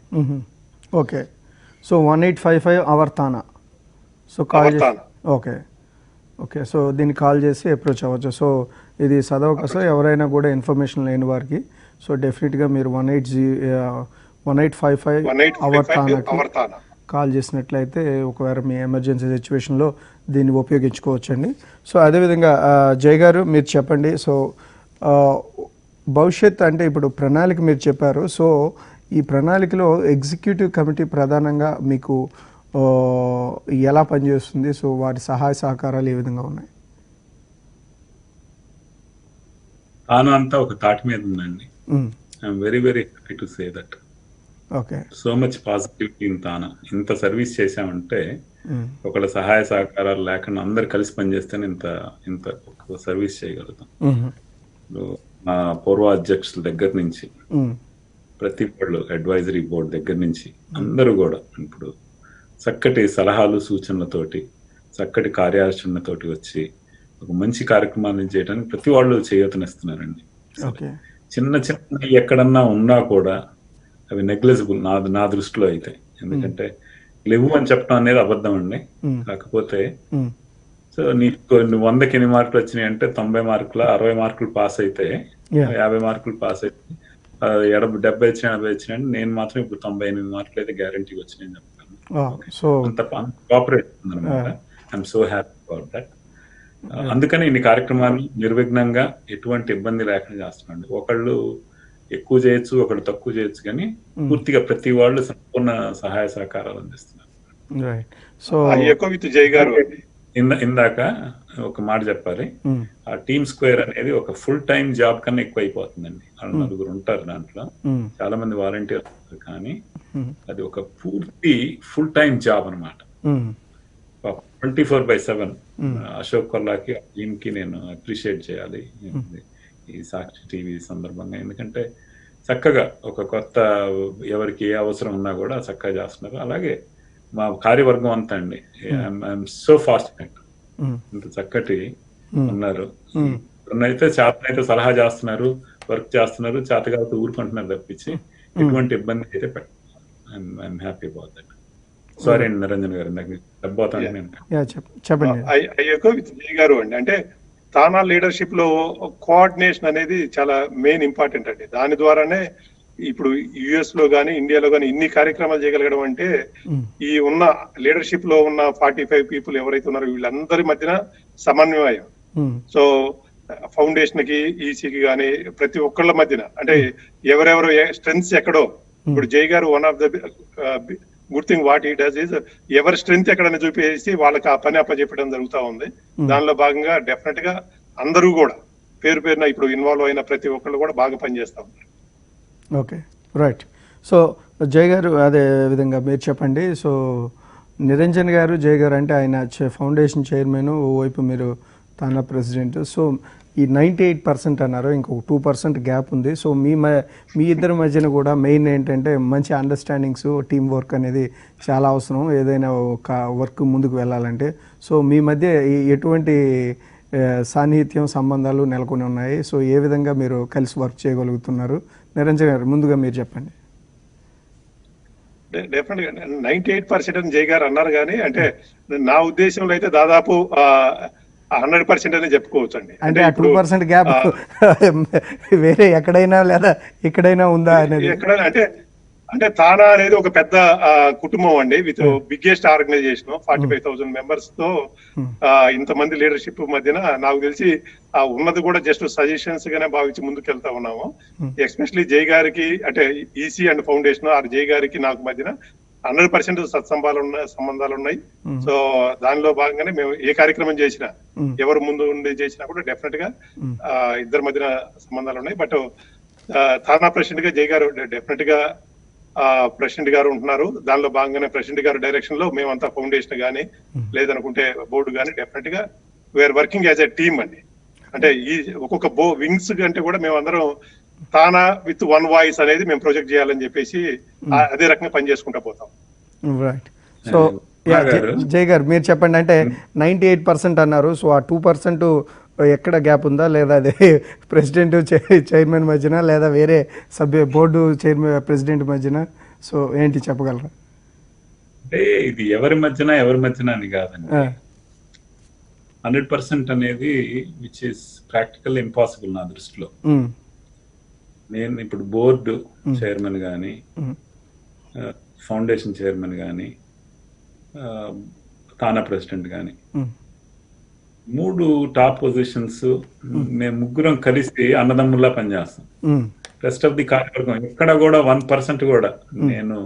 Okay, so 1855 our TANA, so call okay okay so దీన్ని కాల్ చేసి అప్రోచ్ అవ్వచ్చు. సో ఇది చదవకసో ఎవరైనా కూడా ఇన్ఫర్మేషన్ లేని వారికి సో డెఫినెట్గా మీరు 1855 అవర్ తానాకి కాల్ చేసినట్లయితే ఒకవేళ మీ ఎమర్జెన్సీ సిచ్యువేషన్లో దీన్ని ఉపయోగించుకోవచ్చండి. సో అదేవిధంగా జయ్ గారు మీరు చెప్పండి. సో భవిష్యత్ అంటే ఇప్పుడు ప్రణాళిక మీరు చెప్పారు. సో ఈ ప్రణాళికలో ఎగ్జిక్యూటివ్ కమిటీ ప్రధానంగా మీకు ఎలా పనిచేస్తుంది? సో వారి సహాయ సహకారాలు ఏ విధంగా ఉన్నాయి? తాను అంతా ఒక తాటి మీద ఉందండి. I'm very very happy to say that. Okay, so much positivity in TANA. ఇంత సర్వీస్ చేశామంటే ఒకళ్ళ సహాయ సహకారాలు లేకుండా అందరు కలిసి పనిచేస్తేనే ఇంత సర్వీస్ చేయగలుగుతాం. మా పూర్వ అధ్యక్షుల దగ్గర నుంచి ప్రతి వాళ్ళు అడ్వైజరీ బోర్డు దగ్గర నుంచి అందరూ కూడా ఇప్పుడు చక్కటి సలహాలు సూచనలతోటి చక్కటి కార్యాచరణతోటి వచ్చి ఒక మంచి కార్యక్రమాలను చేయడానికి ప్రతి వాళ్ళు చేయూతనిస్తున్నారండి. చిన్న చిన్న ఎక్కడన్నా ఉన్నా కూడా అవి నెగ్లెజిబుల్ నా దృష్టిలో అయితే. ఎందుకంటే లేవు అని చెప్పడం అనేది అబద్ధం అండి. కాకపోతే సో నీకు 100కి ఎన్ని మార్కులు వచ్చినాయి అంటే 90 మార్కుల 60 మార్కులు పాస్ అయితే 50 మార్కులు పాస్ అయితే 70 వచ్చిన 80 వచ్చినాయంటే నేను మాత్రం ఇప్పుడు 98 మార్కులు అయితే గ్యారంటీ వచ్చినాయని చెప్తాను. అంత కోఆపరేట్ ఉందన్నమాట. I'm so happy about that. అందుకని ఇన్ని కార్యక్రమాలు నిర్విఘ్నంగా ఎటువంటి ఇబ్బంది లేకుండా చేస్తున్నాండి. ఒకళ్ళు ఎక్కువ చేయొచ్చు, ఒకళ్ళు తక్కువ చేయొచ్చు, కానీ పూర్తిగా ప్రతి వాళ్ళు సంపూర్ణ సహాయ సహకారాలు అందిస్తున్నారు. జయ్ గారు ఇందాక ఒక మాట చెప్పాలి. ఆ టీమ్ స్క్వేర్ అనేది ఒక ఫుల్ టైం జాబ్ కన్నా ఎక్కువ అయిపోతుందండి. వాళ్ళు 9 ఉంటారు దాంట్లో, చాలా మంది వాలంటీర్, కానీ అది ఒక పూర్తి ఫుల్ టైం జాబ్ అనమాట. 24/7 అశోక్ కొల్లాకి టీమ్ కి నేను అప్రిషియేట్ చేయాలి ఈ సాక్షి టీవీ సందర్భంగా. ఎందుకంటే చక్కగా ఒక కొత్త ఎవరికి ఏ అవసరం ఉన్నా కూడా చక్కగా చేస్తున్నారు. అలాగే మా కార్యవర్గం అంతా అండి, ఐఎమ్ సో ఫార్చునేట్. ఇంత చక్కటి ఉన్నారు. అయితే చేతనైతే సలహా చేస్తున్నారు, వర్క్ చేస్తున్నారు, చేత కాబట్టి ఊరుకుంటున్నారు తప్పించి ఎటువంటి ఇబ్బంది అయితే పెట్టారు. I'm happy about that. Sorry అండి నిరంజన్ గారు, నాకు చెప్పండి. జయ్ గారు అండి, అంటే తానా లీడర్షిప్ లో కోఆర్డినేషన్ అనేది చాలా మెయిన్ ఇంపార్టెంట్ అండి. దాని ద్వారానే ఇప్పుడు యుఎస్ లో గానీ ఇండియాలో గానీ ఇన్ని కార్యక్రమాలు చేయగలగడం అంటే ఈ ఉన్న లీడర్షిప్ లో ఉన్న 45 పీపుల్ ఎవరైతే ఉన్నారో వీళ్ళందరి మధ్యన సమన్వయం. సో ఫౌండేషన్ కి ఈసీకి గానీ ప్రతి ఒక్కళ్ళ మధ్యన అంటే ఎవరెవరు స్ట్రెంగ్స్ ఎక్కడో, ఇప్పుడు జయ్ గారు one of the good thing what he does is ఎవరి స్ట్రెంగ్త్ ఎక్కడైనా చూపేసి వాళ్ళకి ఆ పని అప్పచెప్పడం జరుగుతా ఉంది. దానిలో భాగంగా డెఫినెట్ గా అందరూ కూడా పేరు పేరున ఇప్పుడు ఇన్వాల్వ్ అయిన ప్రతి ఒక్కళ్ళు కూడా బాగా పనిచేస్తా ఉన్నారు. Okay, right. సో జయ్ గారు అదే విధంగా మీరు చెప్పండి. సో నిరంజన్ గారు, జయ్ గారు అంటే ఆయన ఫౌండేషన్ చైర్మన్, ఓవైపు మీరు తానా ప్రెసిడెంట్. సో ఈ 98% అన్నారు, ఇంకొక 2% గ్యాప్ ఉంది. సో మీ ఇద్దరి మధ్యన కూడా మెయిన్ ఏంటంటే మంచి అండర్స్టాండింగ్స్, టీం వర్క్ అనేది చాలా అవసరం ఏదైనా ఒక వర్క్ ముందుకు వెళ్ళాలంటే. సో మీ మధ్య ఎటువంటి సాన్నిహిత్యం, సంబంధాలు నెలకొని ఉన్నాయి? సో ఏ విధంగా మీరు కలిసి వర్క్ చేయగలుగుతున్నారు? నిరంజన్ గారు ముందుగా మీరు చెప్పండి. డెఫినెట్ గా 98% అని జయ్ గారు అన్నారు, కానీ అంటే నా ఉద్దేశంలో అయితే దాదాపు 100% అని చెప్పుకోవచ్చు అండి. అంటే ఆ 2% గ్యాప్ వేరే ఎక్కడైనా లేదా ఎక్కడైనా ఉందా అనేది? ఎక్కడైనా అంటే తానా అనేది ఒక పెద్ద కుటుంబం అండి, విత్ బిగ్గెస్ట్ ఆర్గనైజేషన్ 45,000 మెంబర్స్ తో ఇంతమంది లీడర్షిప్ మధ్యన నాకు తెలిసి ఉన్నది కూడా జస్ట్ సజెషన్స్ గానే భావించి ముందుకు వెళ్తా ఉన్నాము. ఎస్పెషలీ జయ్ గారికి అంటే ఈసీ అండ్ ఫౌండేషన్ జయ్ గారికి నాకు మధ్యన 100% సంబంధాలు ఉన్నాయి. సో దానిలో భాగంగానే మేము ఏ కార్యక్రమం చేసినా, ఎవరు ముందు ఉండి చేసినా కూడా డెఫినెట్ గా ఇద్దరి మధ్యన సంబంధాలు ఉన్నాయి. బట్ తానా ప్రెసిడెంట్ గా జయ్ గారు డెఫినెట్ గా ప్రెసిడెంట్ గారు ఉంటున్నారు. దానిలో భాగంగానే ప్రెసిడెంట్ గారు డైరెక్షన్ లో మేమంతా ఫౌండేషన్ గానీ లేదనుకుంటే బోర్డు గానీ డెఫినెట్ గా we are working as a team అండి. అంటే ఈ ఒక్కొక్క వింగ్స్ కంటే కూడా మేమందరం తానా విత్ వన్ వాయిస్ అనేది మేము ప్రొజెక్ట్ చేయాలని చెప్పేసి అదే రకంగా పనిచేసుకుంటా పోతాం. రైట్. సో జయ్ గారు మీరు చెప్పండి. అంటే 98% అన్నారు. సో ఆ 2% ఎక్కడ గ్యాప్ ఉందా, లేదా అదే ప్రెసిడెంట్ చైర్మన్ మధ్యన, లేదా వేరే బోర్డు చైర్మన్ ప్రెసిడెంట్ మధ్యన? సో ఏంటి చెప్పగలరా? అంటే ఇది ఎవరి మధ్యన అని కాదండి. 100% అనేది విచ్ ఇస్ ప్రాక్టికల్ ఇంపాసిబుల్ నా దృష్టిలో. నేను ఇప్పుడు బోర్డు చైర్మన్ కానీ ఫౌండేషన్ చైర్మన్ కానీ తానా ప్రెసిడెంట్ కానీ, ఉమ్, 3 టాప్ పొజిషన్స్ మేము ముగ్గురం కలిసి అన్నదమ్ముల్లా పనిచేస్తాం. ఉమ్, రెస్ట్ ఆఫ్ ది కార్యవర్గం ఎక్కడ కూడా 1% కూడా, నేను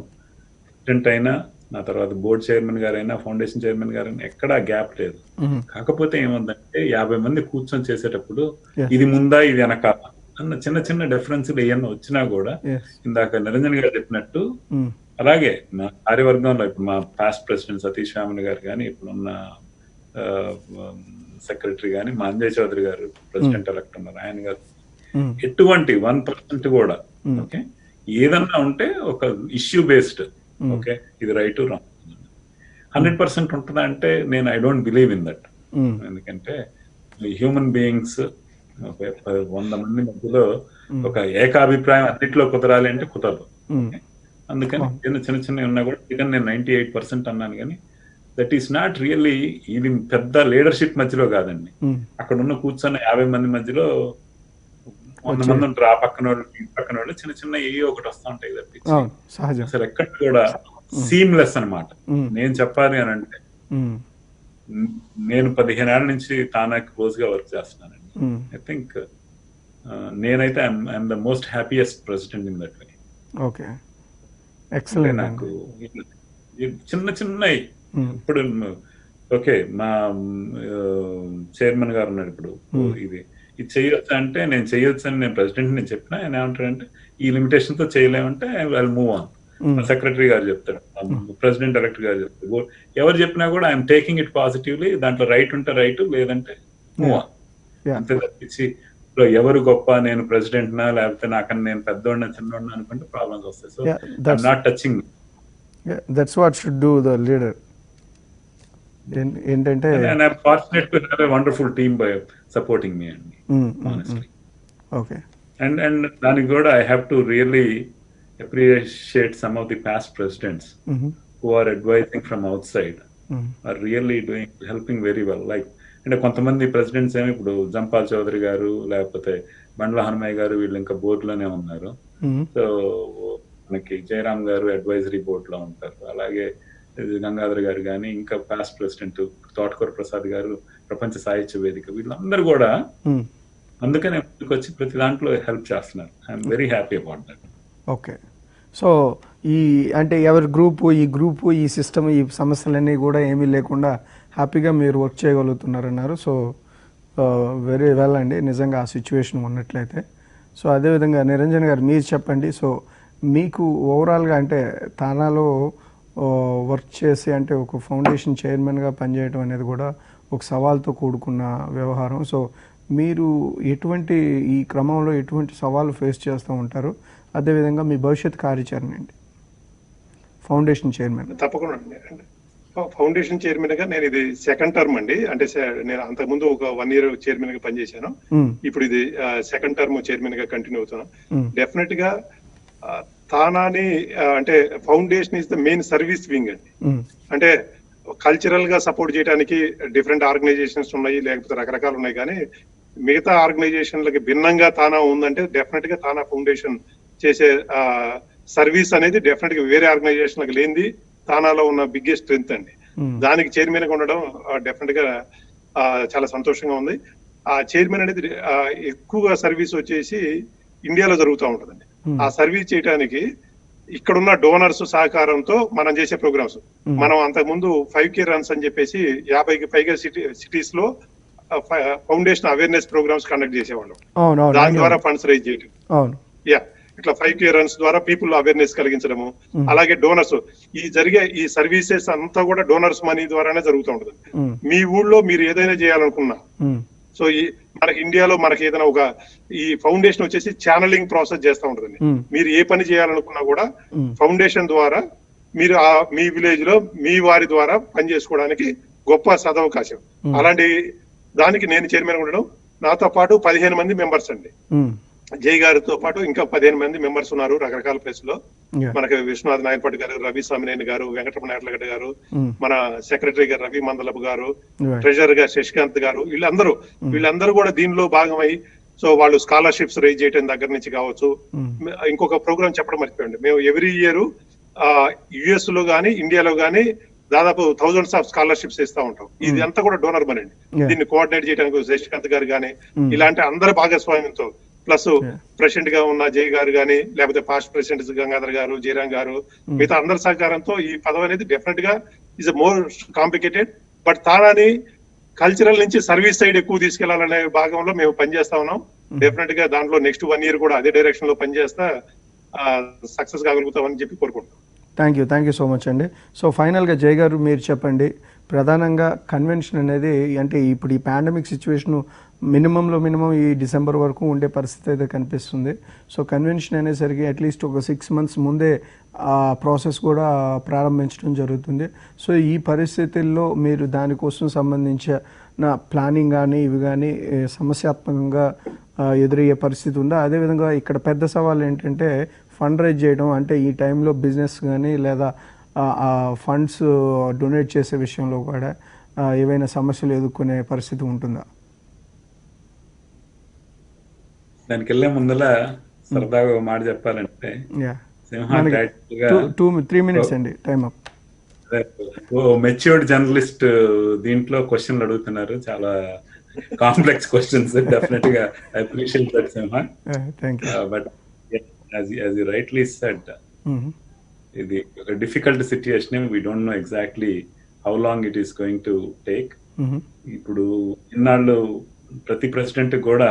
ప్రెసిడెంట్ అయినా, నా తర్వాత బోర్డు చైర్మన్ గారైనా, ఫౌండేషన్ చైర్మన్ గారైనా ఎక్కడా గ్యాప్ లేదు. ఉమ్, కాకపోతే ఏముందంటే 50 మంది కూర్చొని చేసేటప్పుడు Yes. ఇది ముందా ఇది వెనకాల అన్న చిన్న చిన్న డిఫరెన్స్లు ఏమన్నా వచ్చినా కూడా, yes. ఇందాక నిరంజన్ గారు చెప్పినట్టు ఉమ్, అలాగే మా కార్యవర్గంలో ఇప్పుడు మా పాస్ట్ ప్రెసిడెంట్ సతీష్ రామన్ గారు కానీ, ఇప్పుడున్న సెక్రటరీ కానీ, మా అంజయ్ చౌదరి గారు ప్రెసిడెంట్ ఎలక్ట్ ఉన్నారు, ఆయన గారు ఉమ్, ఎటువంటి 1% కూడా ఓకే ఏదన్నా ఉంటే ఒక ఇష్యూ బేస్డ్, ఓకే ఇది రైట్ రాంగ్ 100% ఉంటుందా అంటే నేను I don't believe in that. Um, ఎందుకంటే హ్యూమన్ బీయింగ్స్ 100 మంది మధ్యలో ఒక ఏకాభిప్రాయం అన్నిట్లో కుదరాలి అంటే కుదరదు. ఉమ్, అందుకని చిన్న చిన్న ఉన్నా కూడా ఇక నేను 98% అన్నాను, కానీ దట్ ఈస్ నాట్ రియల్లీ, ఇది పెద్ద లీడర్షిప్ మధ్యలో కాదండి. ఉమ్, అక్కడ ఉన్న కూర్చొని 50 మంది మధ్యలో 100 మంది ఉంటారు, ఆ పక్కన వాళ్ళు ఈ పక్కన వాళ్ళు, చిన్న చిన్న ఏ ఒకటి వస్తూ ఉంటాయి తప్పించి అవును, సహజం. అసలు ఎక్కడ కూడా సీమ్లెస్ అన్నమాట. ఉమ్, నేను చెప్పాలి అని అంటే ఉమ్, నేను 15 ఏళ్ల నుంచి తానాకి క్లోజ్ గా వర్క్ చేస్తున్నానండి. ఉమ్, ఐ థింక్ నేనైతే I'm the most happiest president in that way. Okay, excellent. నాకు చిన్న చిన్నవి ఉమ్, ఇప్పుడు ఓకే మా చైర్మన్ గారు ఉన్నారు ఇప్పుడు, ఇది చేయొచ్చు అంటే నేను చేయొచ్చు అని నేను ప్రెసిడెంట్ నేను చెప్పినా, ఆయన ఏమంటాడంటే ఈ లిమిటేషన్ తో చేయలేమంటే ఐ మూవ్ ఆన్. సెక్రటరీ గారు చెప్తాడు, ప్రెసిడెంట్ డైరెక్టర్ గారు చెప్తారు, ఎవరు చెప్పినా కూడా ఐఎమ్ టేకింగ్ ఇట్ పాజిటివ్లీ. దాంట్లో రైట్ ఉంటే రైట్, లేదంటే మూవ్ ఆన్. అంతే తప్పించి ఎవరు గొప్ప, నేను ప్రెసిడెంట్ నా లేకపోతే నాకన్నా నేను పెద్దోడినా చిన్నోడినా అనుకుంటే ప్రాబ్లమ్స్ వస్తాయి. So I'm not touching. That's what should do the leader. ఏంటంటే and I'm fortunate to have a wonderful team by supporting me, honestly. Okay, And దానికి కూడా I have to really appreciate some of the past presidents who are advising from outside, are really helping very well. Like అంటే కొంతమంది presidents ఏమో ఇప్పుడు జంపాల్ చౌదరి గారు లేకపోతే బండ్ల హనుమయ్య గారు వీళ్ళు ఇంకా బోర్డులోనే ఉన్నారు. సో మనకి జయరామ్ గారు అడ్వైజరీ బోర్డ్ లో ఉంటారు. అలాగే గంగాధర్ గారు కానీ, ఇంకా పాస్ట్ ప్రెసిడెంట్ తోటకూర ప్రసాద్ గారు ప్రపంచ సాహిత్య వేదిక, వీళ్ళందరూ కూడా అందుకనే ముందుకు వచ్చి ప్రతి దాంట్లో హెల్ప్ చేస్తున్నారు. I'm very happy about that. Okay. So ఈ అంటే ఎవరి గ్రూపు ఈ గ్రూపు ఈ సిస్టమ్ ఈ సమస్యలన్నీ కూడా ఏమీ లేకుండా హ్యాపీగా మీరు వర్క్ చేయగలుగుతున్నారన్నారు. సో వెరీ వెల్ అండి, నిజంగా ఆ సిచ్యువేషన్ ఉన్నట్లయితే. సో అదేవిధంగా నిరంజన్ గారు మీరు చెప్పండి. సో మీకు ఓవరాల్గా అంటే తానాలో వర్క్ చేసి అంటే ఒక ఫౌండేషన్ చైర్మన్గా పనిచేయడం అనేది కూడా ఒక సవాల్తో కూడుకున్న వ్యవహారం. సో మీరు ఎటువంటి ఈ క్రమంలో ఎటువంటి సవాళ్ళు ఫేస్ చేస్తూ ఉంటారు, అదేవిధంగా మీ భవిష్యత్ కార్యాచరణ ఏంటి ఫౌండేషన్ చైర్మన్? తప్పకుండా అండి. ఫౌండేషన్ చైర్మన్ గా నేను ఇది సెకండ్ టర్మ్ అండి. అంటే నేను అంతకుముందు ఒక 1 year చైర్మన్ గా పనిచేశాను. ఇప్పుడు ఇది సెకండ్ టర్మ్ చైర్మన్ గా కంటిన్యూ అవుతున్నాను. డెఫినెట్ గా తానాని అంటే foundation is the main service wing అండి. అంటే కల్చరల్ గా సపోర్ట్ చేయడానికి డిఫరెంట్ ఆర్గనైజేషన్స్ ఉన్నాయి, లేకపోతే రకరకాలు ఉన్నాయి. కానీ మిగతా ఆర్గనైజేషన్లకి భిన్నంగా తానా ఉందంటే డెఫినెట్ గా తానా ఫౌండేషన్ చేసే సర్వీస్ అనేది డెఫినెట్ గా వేరే ఆర్గనైజేషన్లకు లేనిది తానాలో ఉన్న బిగ్గెస్ట్ స్ట్రెంత్ అండి. దానికి చైర్మన్ గా ఉండడం డెఫినెట్ గా చాలా సంతోషంగా ఉంది. ఆ చైర్మన్ అనేది ఎక్కువగా సర్వీస్ వచ్చేసి ఇండియాలో జరుగుతూ ఉంటుందండి. ఆ సర్వీస్ చేయడానికి ఇక్కడున్న డోనర్స్ సహకారంతో మనం చేసే ప్రోగ్రామ్స్, మనం అంతకుముందు 5K రన్స్ అని చెప్పేసి 50కి పైగా సిటీస్ లో ఫౌండేషన్ అవేర్నెస్ ప్రోగ్రామ్స్ కండక్ట్ చేసేవాళ్ళం. దాని ద్వారా ఫండ్స్ రైజ్ చేయడం, ఇట్లా 5K రన్స్ ద్వారా పీపుల్ అవేర్నెస్ కలిగించడము. అలాగే డోనర్స్ జరిగే ఈ సర్వీసెస్ అంతా కూడా డోనర్స్ మనీ ద్వారానే జరుగుతూ ఉంటుంది. మీ ఊళ్ళో మీరు ఏదైనా చేయాలనుకున్నా, సో మనకి ఇండియాలో మనకి ఏదైనా ఒక ఈ ఫౌండేషన్ వచ్చేసి ఛానలింగ్ ప్రాసెస్ చేస్తూ ఉంటుందండి. మీరు ఏ పని చేయాలనుకున్నా కూడా ఫౌండేషన్ ద్వారా మీరు మీ విలేజ్ లో మీ వారి ద్వారా పని చేసుకోవడానికి గొప్ప సదవకాశం. అలాంటి దానికి నేను చైర్మన్ ఉండడం, నాతో పాటు 15 మంది మెంబర్స్ అండి. జై గారితో పాటు ఇంకా 15 మంది మెంబర్స్ ఉన్నారు రకరకాల ప్లేస్ లో. మనకి విశ్వనాథ్ నాయకపాటి గారు, రవి స్వామినేని గారు, వెంకటరమణ ఎర్లగడ్డ గారు, మన సెక్రటరీ గారు రవి మందలపు గారు, ట్రెజరర్ గారు శశికాంత్ గారు, వీళ్ళందరూ కూడా దీనిలో భాగమై సో వాళ్ళు స్కాలర్షిప్స్ రైజ్ చేయడం దగ్గర నుంచి కావచ్చు. ఇంకొక ప్రోగ్రామ్ చెప్పడం మర్చిపోయండి, మేము ఎవ్రీ ఇయర్ US లో గానీ ఇండియాలో గానీ దాదాపు థౌజండ్స్ ఆఫ్ స్కాలర్షిప్స్ ఇస్తా ఉంటాం. ఇది అంతా కూడా డోనర్ మనీ అండి. Yeah. దీన్ని కోఆర్డినేట్ చేయడానికి శశికాంత్ గారు కానీ ఇలాంటి అందరి భాగస్వామ్యంతో ప్లస్ ప్రెసిడెంట్ గా ఉన్న జై గారు కానీ లేకపోతే పాస్ట్ ప్రెసిడెంట్స్ గంగాధర్ గారు, జయరాం గారు, మిగతా అందరి సహకారంతో ఈ పదవి అనేది డెఫినెట్ గా ఇస్ మోర్ కాంప్లికేటెడ్. బట్ తానాని కల్చరల్ నుంచి సర్వీస్ సైడ్ ఎక్కువ తీసుకెళ్లాలనే భాగంలో మేము పనిచేస్తా ఉన్నాం. డెఫినెట్ గా దాంట్లో నెక్స్ట్ 1 year కూడా అదే డైరెక్షన్ లో పనిచేస్తా సక్సెస్ కాగలుగుతామని చెప్పి కోరుకుంటున్నాం. థ్యాంక్ యూ సో మచ్ అండి. సో ఫైనల్గా జై గారు మీరు చెప్పండి, ప్రధానంగా కన్వెన్షన్ అనేది అంటే ఇప్పుడు ఈ పాండమిక్ సిచ్యువేషన్ మినిమంలో మినిమం ఈ డిసెంబర్ వరకు ఉండే పరిస్థితి అయితే కనిపిస్తుంది. సో కన్వెన్షన్ అనేసరికి అట్లీస్ట్ ఒక 6 months ముందే ఆ ప్రాసెస్ కూడా ప్రారంభించడం జరుగుతుంది. సో ఈ పరిస్థితుల్లో మీరు దానికోసం సంబంధించిన ప్లానింగ్ కానీ ఇవి కానీ సమస్యాత్మకంగా ఎదురయ్యే పరిస్థితి ఉందా? అదేవిధంగా ఇక్కడ పెద్ద సవాల్ ఏంటంటే ఫండ్ రైజ్ చేయడం, అంటే ఈ టైంలో బిజినెస్ కానీ లేదా ఫండ్స్ డొనేట్ చేసే విషయంలో కూడా ఏవైనా సమస్యలు ఎదుర్కొనే పరిస్థితి ఉంటుందా? దానికి వెళ్ళే ముందల సరదాగా ఒక మాట చెప్పాలంటే సింహ 3 minutes అండి, టైం అప్. మెచ్యూర్డ్ జర్నలిస్ట్ దీంట్లో క్వశ్చన్లు అడుగుతున్నారు, చాలా కాంప్లెక్స్ క్వశ్చన్స్. డెఫినెట్ గా I appreciate that Simha. But as you rightly said, ఇది ఒక difficult situation. We don't know exactly how long it is going to take. ఇప్పుడు ఇన్నాళ్ళు ప్రతి ప్రెసిడెంట్ కూడా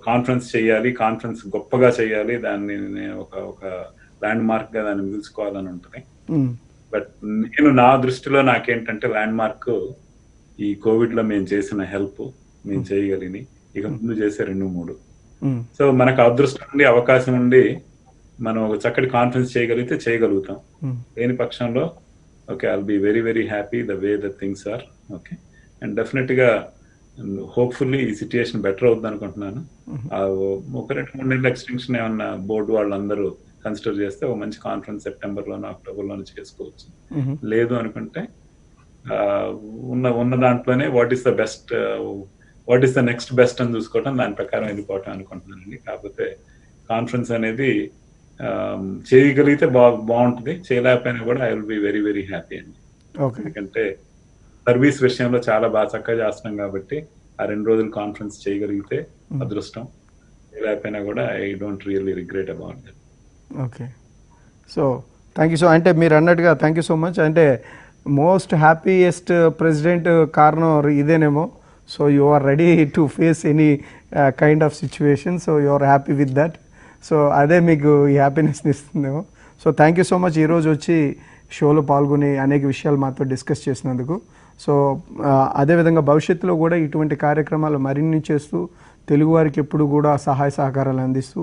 కాన్ఫరెన్స్ చేయాలి, కాన్ఫరెన్స్ గొప్పగా చేయాలి, దాన్ని ఒక ల్యాండ్ మార్క్ గా దాన్ని పిలుచుకోవాలని ఉంటుంది. బట్ నేను నా దృష్టిలో నాకేంటంటే ల్యాండ్ మార్క్ ఈ కోవిడ్ లో మేము చేసిన హెల్ప్, మేము చేయగలిగి ఇక ముందు చేసే 2-3. సో మనకు అదృష్టం ఉండి అవకాశం ఉండి మనం ఒక చక్కటి కాన్ఫరెన్స్ చేయగలుగుతాం. లేని పక్షంలో okay, I'll be very very happy the way the things are. Okay, and definite గా హోప్ఫుల్లీ ఈ సిచ్యుయేషన్ బెటర్ అవుతుంది అనుకుంటున్నాను. ఒక 2-3 నెలల ఎక్స్టెన్షన్ ఏమన్నా బోర్డు వాళ్ళందరూ కన్సిడర్ చేస్తే ఒక మంచి కాన్ఫరెన్స్ సెప్టెంబర్లోనో అక్టోబర్లోనో చేసుకోవచ్చు. లేదు అనుకుంటే ఉన్న దాంట్లోనే what is the next best అని చూసుకోవటం, దాని ప్రకారం వెళ్ళిపోవటం అనుకుంటున్నానండి. కాకపోతే కాన్ఫరెన్స్ అనేది చేయగలిగితే బాగుంటుంది, చేయలేకపోయినా కూడా I will be very very happy అండి. ఎందుకంటే సర్వీస్ విషయంలో చాలా బాగా చక్కగా చేస్తున్నాం కాబట్టి ఆ 2 రోజులు కాన్ఫరెన్స్ చేయగలిగితే అదృష్టం, చేయలేకపోయినా కూడా I don't really regret about that. Okay, so thank you. So అంటే మీరు అన్నట్టుగా థ్యాంక్ యూ సో మచ్. అంటే మోస్ట్ హ్యాపీయెస్ట్ ప్రెసిడెంట్ కారణం ఇదేనేమో. So you are ready to face any kind of situation. So you are happy with that. So అదే మీకు ఈ హ్యాపీనెస్ని ఇస్తుందేమో. So thank you so much ఈరోజు వచ్చి షోలో పాల్గొని అనేక విషయాలు మాతో డిస్కస్ చేసినందుకు. సో అదేవిధంగా భవిష్యత్తులో కూడా ఇటువంటి కార్యక్రమాలు మరిన్ని చేస్తూ తెలుగు వారికి ఎప్పుడు కూడా సహాయ సహకారాలు అందిస్తూ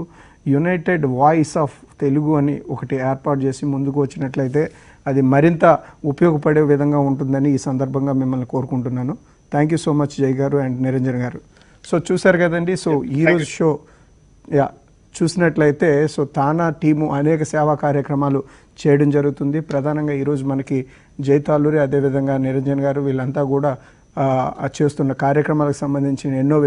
యునైటెడ్ వాయిస్ ఆఫ్ తెలుగు అని ఒకటి ఏర్పాటు చేసి ముందుకు వచ్చినట్లయితే అది మరింత ఉపయోగపడే విధంగా ఉంటుందని ఈ సందర్భంగా మిమ్మల్ని కోరుకుంటున్నాను. థ్యాంక్ యూ సో మచ్ జై గారు అండ్ నిరంజన్ గారు. సో చూశారు కదండి. సో ఈరోజు షో చూసినట్లయితే సో తానా టీము అనేక సేవా కార్యక్రమాలు చేయడం జరుగుతుంది. ప్రధానంగా ఈరోజు మనకి జై తాళ్ళూరి అదేవిధంగా నిరంజన్ గారు వీళ్ళంతా కూడా చేస్తున్న కార్యక్రమాలకు సంబంధించిన ఎన్నో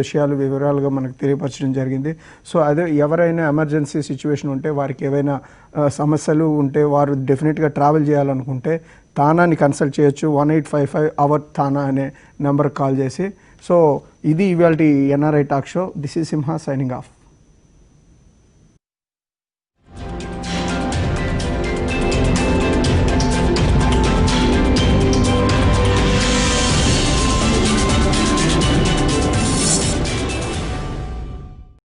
వివరాలుగా మనకు తెలియపరచడం జరిగింది. సో అదే ఎవరైనా ఎమర్జెన్సీ సిచ్యువేషన్ ఉంటే, వారికి ఏవైనా సమస్యలు ఉంటే, వారు డెఫినెట్గా ట్రావెల్ చేయాలనుకుంటే తానాని కన్సల్ట్ చేయొచ్చు. 1855 అవర్ తానా అనే నెంబర్కి కాల్ చేసి. సో ఇది ఇవాల్టి NRI talk show. This is Simha signing off.